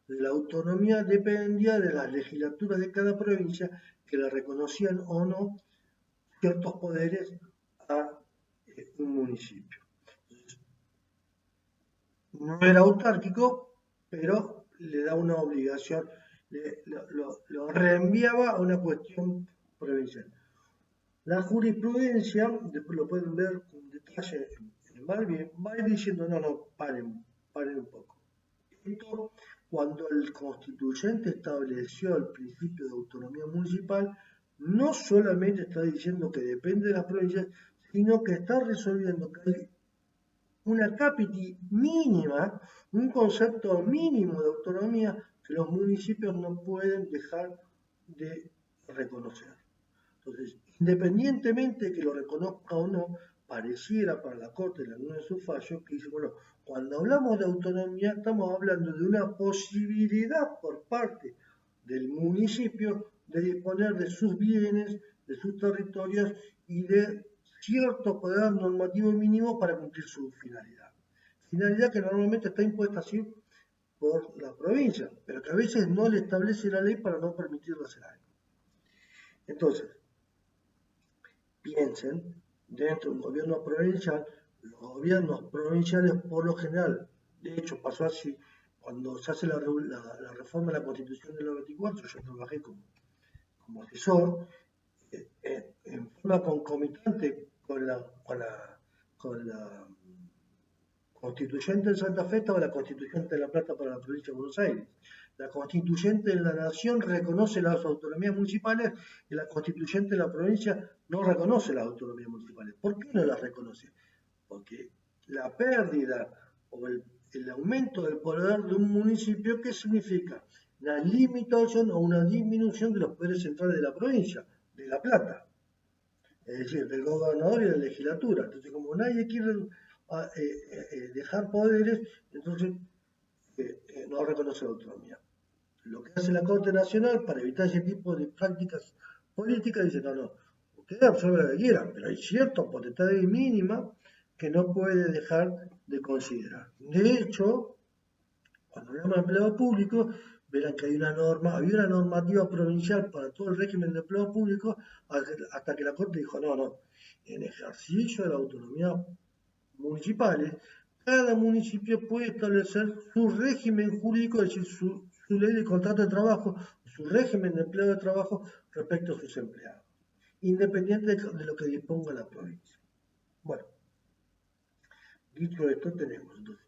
La autonomía dependía de las legislaturas de cada provincia que le reconocían o no ciertos poderes a un municipio. No era autárquico, pero le da una obligación, lo reenviaba a una cuestión provincial. La jurisprudencia, después lo pueden ver con detalle en Malvin, va a ir diciendo, no, paren un poco. Esto, cuando el constituyente estableció el principio de autonomía municipal, no solamente está diciendo que depende de las provincias, sino que está resolviendo que hay una capiti mínima, un concepto mínimo de autonomía que los municipios no pueden dejar de reconocer. Entonces, independientemente de que lo reconozca o no, pareciera para la Corte en alguno de sus fallos que dice, bueno, cuando hablamos de autonomía estamos hablando de una posibilidad por parte del municipio de disponer de sus bienes, de sus territorios y de cierto poder normativo mínimo para cumplir su finalidad. Finalidad que normalmente está impuesta así por la provincia, pero que a veces no le establece la ley para no permitirle hacer algo. Entonces, piensen, dentro de un gobierno provincial, los gobiernos provinciales por lo general, de hecho pasó así, cuando se hace la reforma de la Constitución del 94, yo trabajé como asesor, en forma concomitante con la constituyente de Santa Fe estaba la constituyente de La Plata para la provincia de Buenos Aires. La constituyente de la nación reconoce las autonomías municipales y la constituyente de la provincia no reconoce las autonomías municipales. ¿Por qué no las reconoce? Porque la pérdida o el aumento del poder de un municipio, ¿qué significa? La limitación o una disminución de los poderes centrales de la provincia, de La Plata, es decir, del gobernador y de la legislatura. Entonces, como nadie quiere dejar poderes, entonces no reconoce la autonomía. Lo que hace la Corte Nacional para evitar ese tipo de prácticas políticas dice, no, ustedes absorben lo que quieran, pero hay cierta potestad mínima que no puede dejar de considerar. De hecho, cuando hablamos de empleo público, verán que había una normativa provincial para todo el régimen de empleo público, hasta que la Corte dijo, no, en ejercicio de la autonomía municipales, cada municipio puede establecer su régimen jurídico, es decir, su ley de contrato de trabajo, su régimen de empleo de trabajo respecto a sus empleados, independiente de lo que disponga la provincia. Bueno, dicho esto, tenemos entonces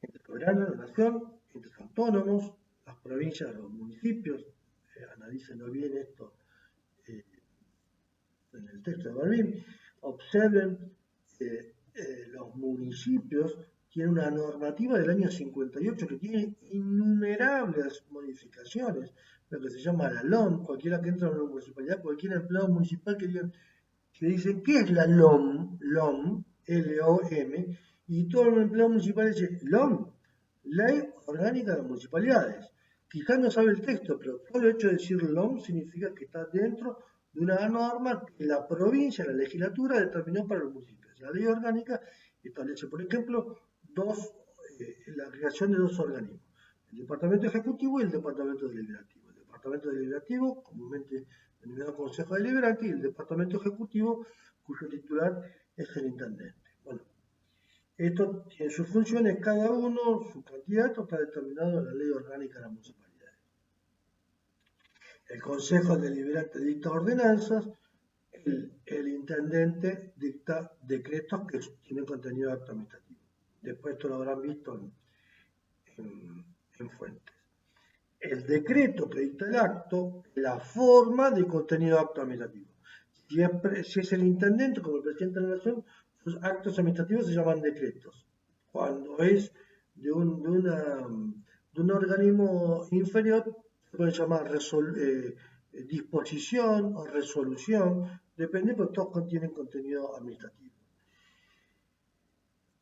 entes soberanos, la nación, entes autónomos, las provincias, los municipios, analícenlo bien esto en el texto de Balbín, observen los municipios tienen una normativa del año 58 que tiene innumerables modificaciones, lo que se llama la LOM. Cualquiera que entra en una municipalidad, cualquier empleado municipal que dicen, ¿qué es la LOM? LOM, L-O-M, y todo el empleado municipal dice, LOM, Ley Orgánica de las Municipalidades. Quizás no sabe el texto, pero solo el hecho de decir LOM significa que está dentro de una norma que la provincia, la legislatura, determinó para los municipios. La ley orgánica establece, por ejemplo, la creación de dos organismos, el Departamento Ejecutivo y el Departamento Deliberativo. El Departamento Deliberativo, comúnmente denominado Consejo Deliberante, y el Departamento Ejecutivo, cuyo titular es el Intendente. Bueno, esto tiene sus funciones, cada uno, su candidato está determinado en la ley orgánica de las municipalidades. El Consejo Deliberante dicta ordenanzas, el intendente dicta decretos que tienen contenido de acto administrativo. Después esto lo habrán visto en fuentes. El decreto que dicta el acto, la forma de contenido de acto administrativo. Si es el intendente, como el presidente de la Nación, sus actos administrativos se llaman decretos. Cuando es de un organismo inferior, se pueden llamar disposición o resolución, depende, porque todos contienen contenido administrativo.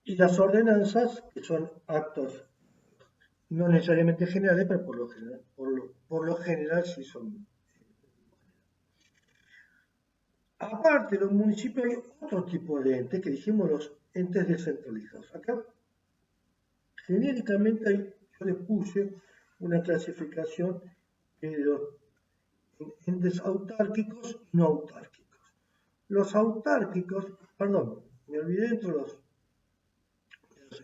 Y las ordenanzas, que son actos no necesariamente generales, pero por lo general sí son. Aparte de los municipios hay otro tipo de entes que dijimos los entes descentralizados. Acá genéricamente yo les puse una clasificación de los entes autárquicos y no autárquicos. Los autárquicos, perdón, me olvidé entre los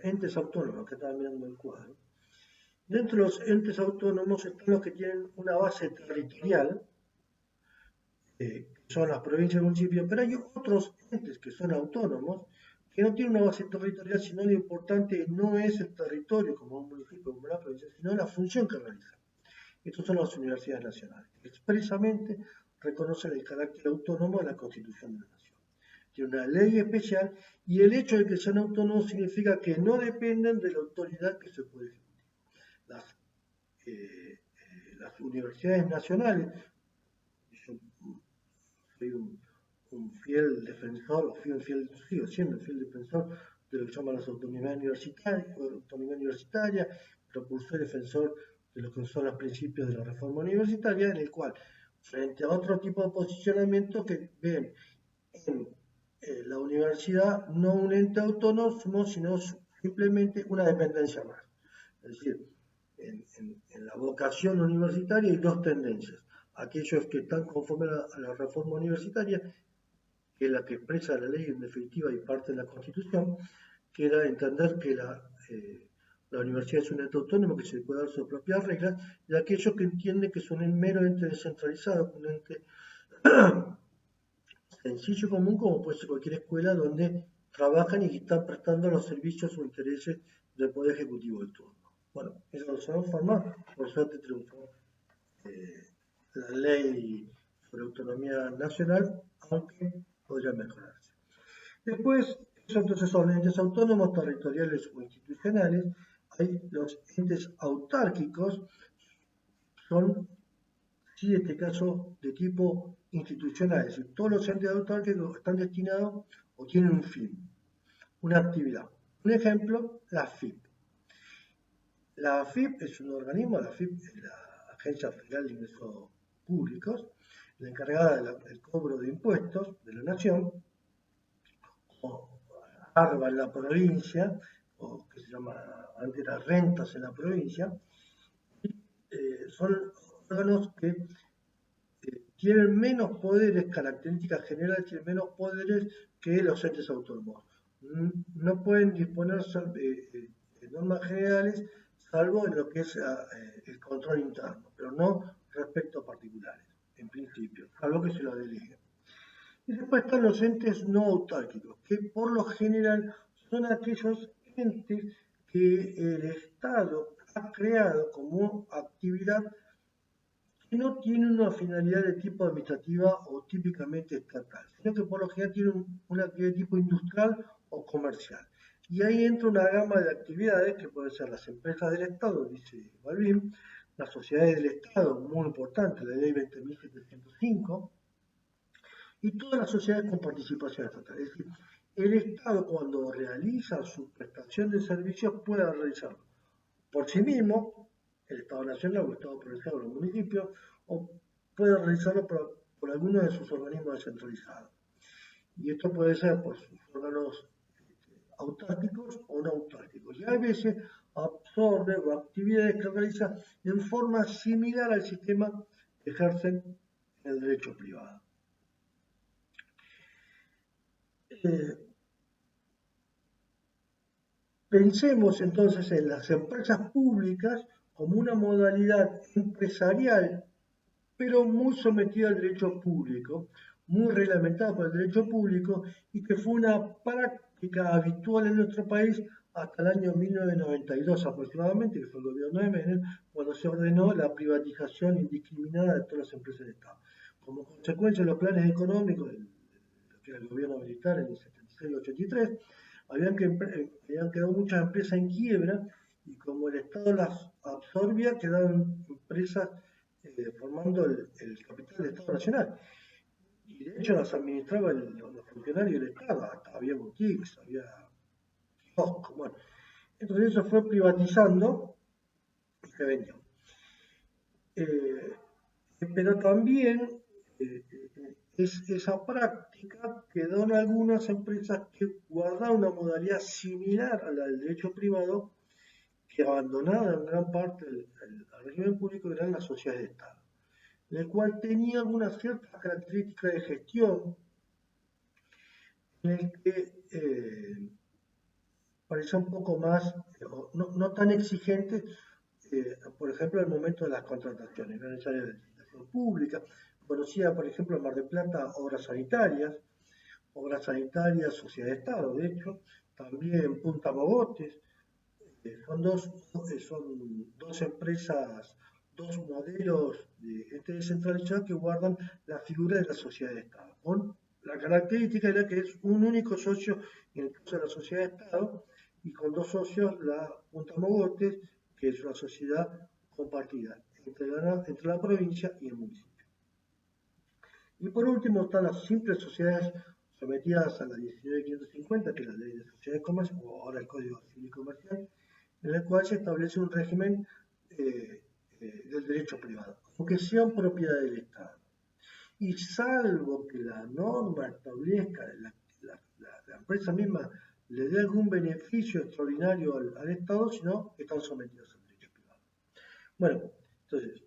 entes autónomos, que estaba mirando el cuadro. Dentro de los entes autónomos están los que tienen una base territorial, que son las provincias y municipios, pero hay otros entes que son autónomos, que no tienen una base territorial, sino lo importante no es el territorio como un municipio, como una provincia, sino la función que realizan. Estos son las universidades nacionales, que expresamente reconocen el carácter autónomo de la Constitución de la Nación. Tiene una ley especial y el hecho de que sean autónomos significa que no dependen de la autoridad que se puede ejecutar. Las universidades nacionales, yo soy un fiel defensor, sigo siendo un fiel defensor de lo que llaman las autonomía universitaria, propulsor y defensor de lo que son los principios de la reforma universitaria, en el cual, frente a otro tipo de posicionamiento que ven en la universidad no un ente autónomo, sino simplemente una dependencia más. Es decir, en la vocación universitaria hay dos tendencias. Aquellos que están conforme a la reforma universitaria, que es la que expresa la ley en definitiva y parte de la Constitución, que era entender que la universidad es un ente autónomo que se puede dar sus propias reglas, y aquellos que entienden que son un mero ente descentralizado, un ente sencillo y común, como puede ser cualquier escuela donde trabajan y están prestando los servicios o intereses del Poder Ejecutivo del turno. Bueno, esa no son formas, por suerte triunfó la ley sobre autonomía nacional, aunque podría mejorarse. Después, entonces son entes autónomos, territoriales o institucionales. Hay los entes autárquicos, son, sí, en este caso, de tipo institucional, es decir, todos los entes autárquicos están destinados o tienen un fin, una actividad. Un ejemplo, la AFIP. La AFIP es un organismo, la AFIP es la Agencia Federal de Ingresos Públicos, la encargada del cobro de impuestos de la nación, o ARBA en la provincia, o que se llama antes era rentas en la provincia, son órganos que tienen menos poderes, características generales, tienen menos poderes que los entes autónomos. No pueden disponer de normas generales, salvo en lo que es el control interno, pero no respecto a particulares, en principio, salvo que se lo deleguen. Y después están los entes no autárquicos, que por lo general son aquellos entes que el Estado ha creado como actividad que no tiene una finalidad de tipo administrativa o típicamente estatal, sino que por lo general tienen una actividad de tipo industrial o comercial. Y ahí entra una gama de actividades que pueden ser las empresas del Estado, dice Balbín, las sociedades del Estado, muy importante, la ley 20.705, y todas las sociedades con participación estatal. Es decir, el Estado cuando realiza su prestación de servicios puede realizarlo por sí mismo, el Estado Nacional o el Estado Provincial o los municipios, o puede realizarlo por alguno de sus organismos descentralizados. Y esto puede ser por sus órganos autárquicos o no autárquicos. Y a veces absorbe o actividades que realiza en forma similar al sistema que ejercen en el derecho privado. Pensemos entonces en las empresas públicas como una modalidad empresarial, pero muy sometida al derecho público, muy reglamentada por el derecho público y que fue una práctica habitual en nuestro país hasta el año 1992 aproximadamente, que fue el gobierno de Menem, cuando se ordenó la privatización indiscriminada de todas las empresas del Estado. Como consecuencia de los planes económicos que era el gobierno militar en el 76 y 83, habían quedado muchas empresas en quiebra y como el Estado las absorbía, quedaban empresas formando el capital del Estado Nacional. Y de hecho las administraban los funcionarios del Estado, hasta había boutiques, había kioscos, bueno. Entonces eso fue privatizando y se vendió. Pero también esa práctica quedó en algunas empresas que guardaban una modalidad similar a la del derecho privado, que abandonada en gran parte al régimen público, eran las sociedades de Estado, el cual tenía algunas ciertas características de gestión en el que parecía un poco más, no tan exigente, por ejemplo, al momento de las contrataciones, no necesaria la licitación pública. Conocía, por ejemplo, en Mar del Plata, obras sanitarias, Sociedad de Estado, de hecho, también Punta Mogotes. Son dos empresas, dos modelos de descentralizados que guardan la figura de la sociedad de Estado, con la característica de la que es un único socio en el caso de la sociedad de Estado y con dos socios, la Punta Mogotes, que es una sociedad compartida entre la provincia y el municipio. Y por último están las simples sociedades sometidas a la 19.550, que es la ley de sociedades comerciales, o ahora el Código Civil y Comercial, en el cual se establece un régimen del derecho privado, aunque sean propiedad del Estado. Y salvo que la norma establezca, la empresa misma le dé algún beneficio extraordinario al Estado, sino están sometidos al derecho privado. Bueno, entonces,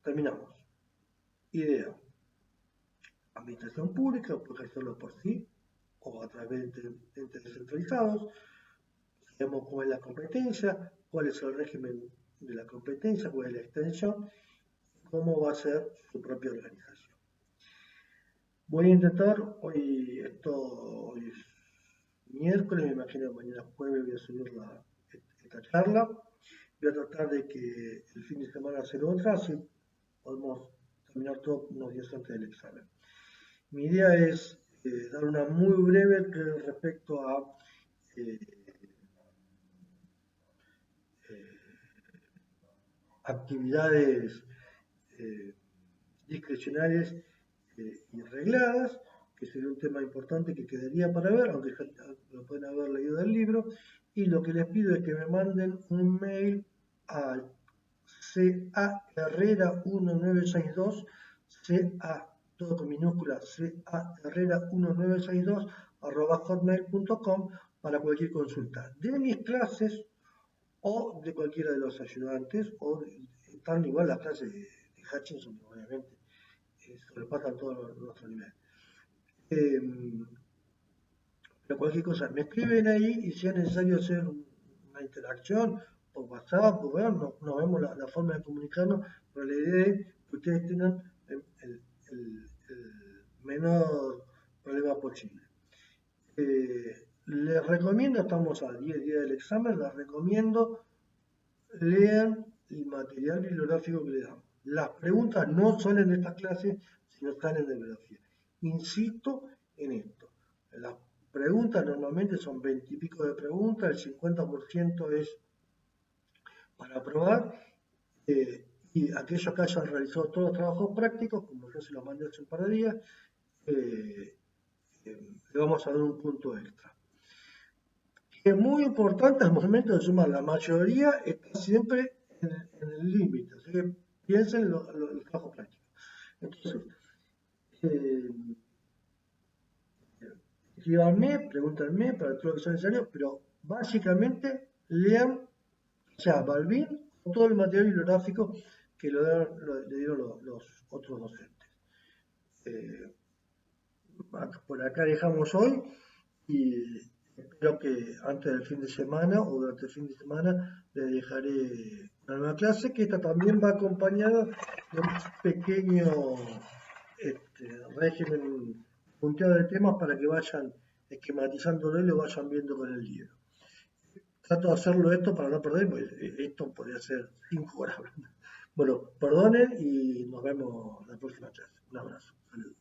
terminamos. Idea. Administración pública, puede hacerlo por sí o a través de entes descentralizados. Sabemos cuál es la competencia, cuál es el régimen de la competencia, cuál es la extensión, cómo va a ser su propia organización. Voy a intentar, hoy es miércoles, me imagino que mañana jueves voy a subir esta charla. Voy a tratar de que el fin de semana hacer otra, así podemos terminar todo unos días antes del examen. Mi idea es dar una muy breve respecto a actividades discrecionales y regladas, que sería un tema importante que quedaría para ver, aunque ya lo pueden haber leído del libro, y lo que les pido es que me manden un mail al caherrera1962, todo con minúscula, caherrera1962, @hotmail.com, para cualquier consulta de mis clases o de cualquiera de los ayudantes, o están igual las clases de Hutchinson, obviamente, sobrepasan todos nuestros niveles. Pero cualquier cosa, me escriben ahí y si es necesario hacer una interacción por WhatsApp, o bueno, nos vemos la forma de comunicarnos, pero la idea es que ustedes tengan el menor problema posible. Les recomiendo, estamos a 10 días del examen, les recomiendo lean el material bibliográfico que le damos. Las preguntas no salen de estas clases, sino salen de bibliografía. Insisto en esto. Las preguntas normalmente son 20 y pico de preguntas, el 50% es para aprobar, y aquellos que hayan realizado todos los trabajos prácticos, como yo se los mandé hace un par de días, le vamos a dar un punto extra. Es muy importante al momento de sumar, la mayoría está siempre en el límite, así que piensen en los trabajos prácticos. Entonces, escríbanme, pregúntenme para todo lo que sea necesario, pero básicamente lean, ya Balbín o todo el material bibliográfico que le dieron los otros docentes. Por acá dejamos hoy y espero que antes del fin de semana o durante el fin de semana les dejaré una nueva clase, que esta también va acompañada de un pequeño régimen punteado de temas para que vayan esquematizándolo y lo vayan viendo con el libro. Trato de hacerlo esto para no perder, pues esto podría ser 5 horas. Bueno, perdonen y nos vemos la próxima clase. Un abrazo. Saludos.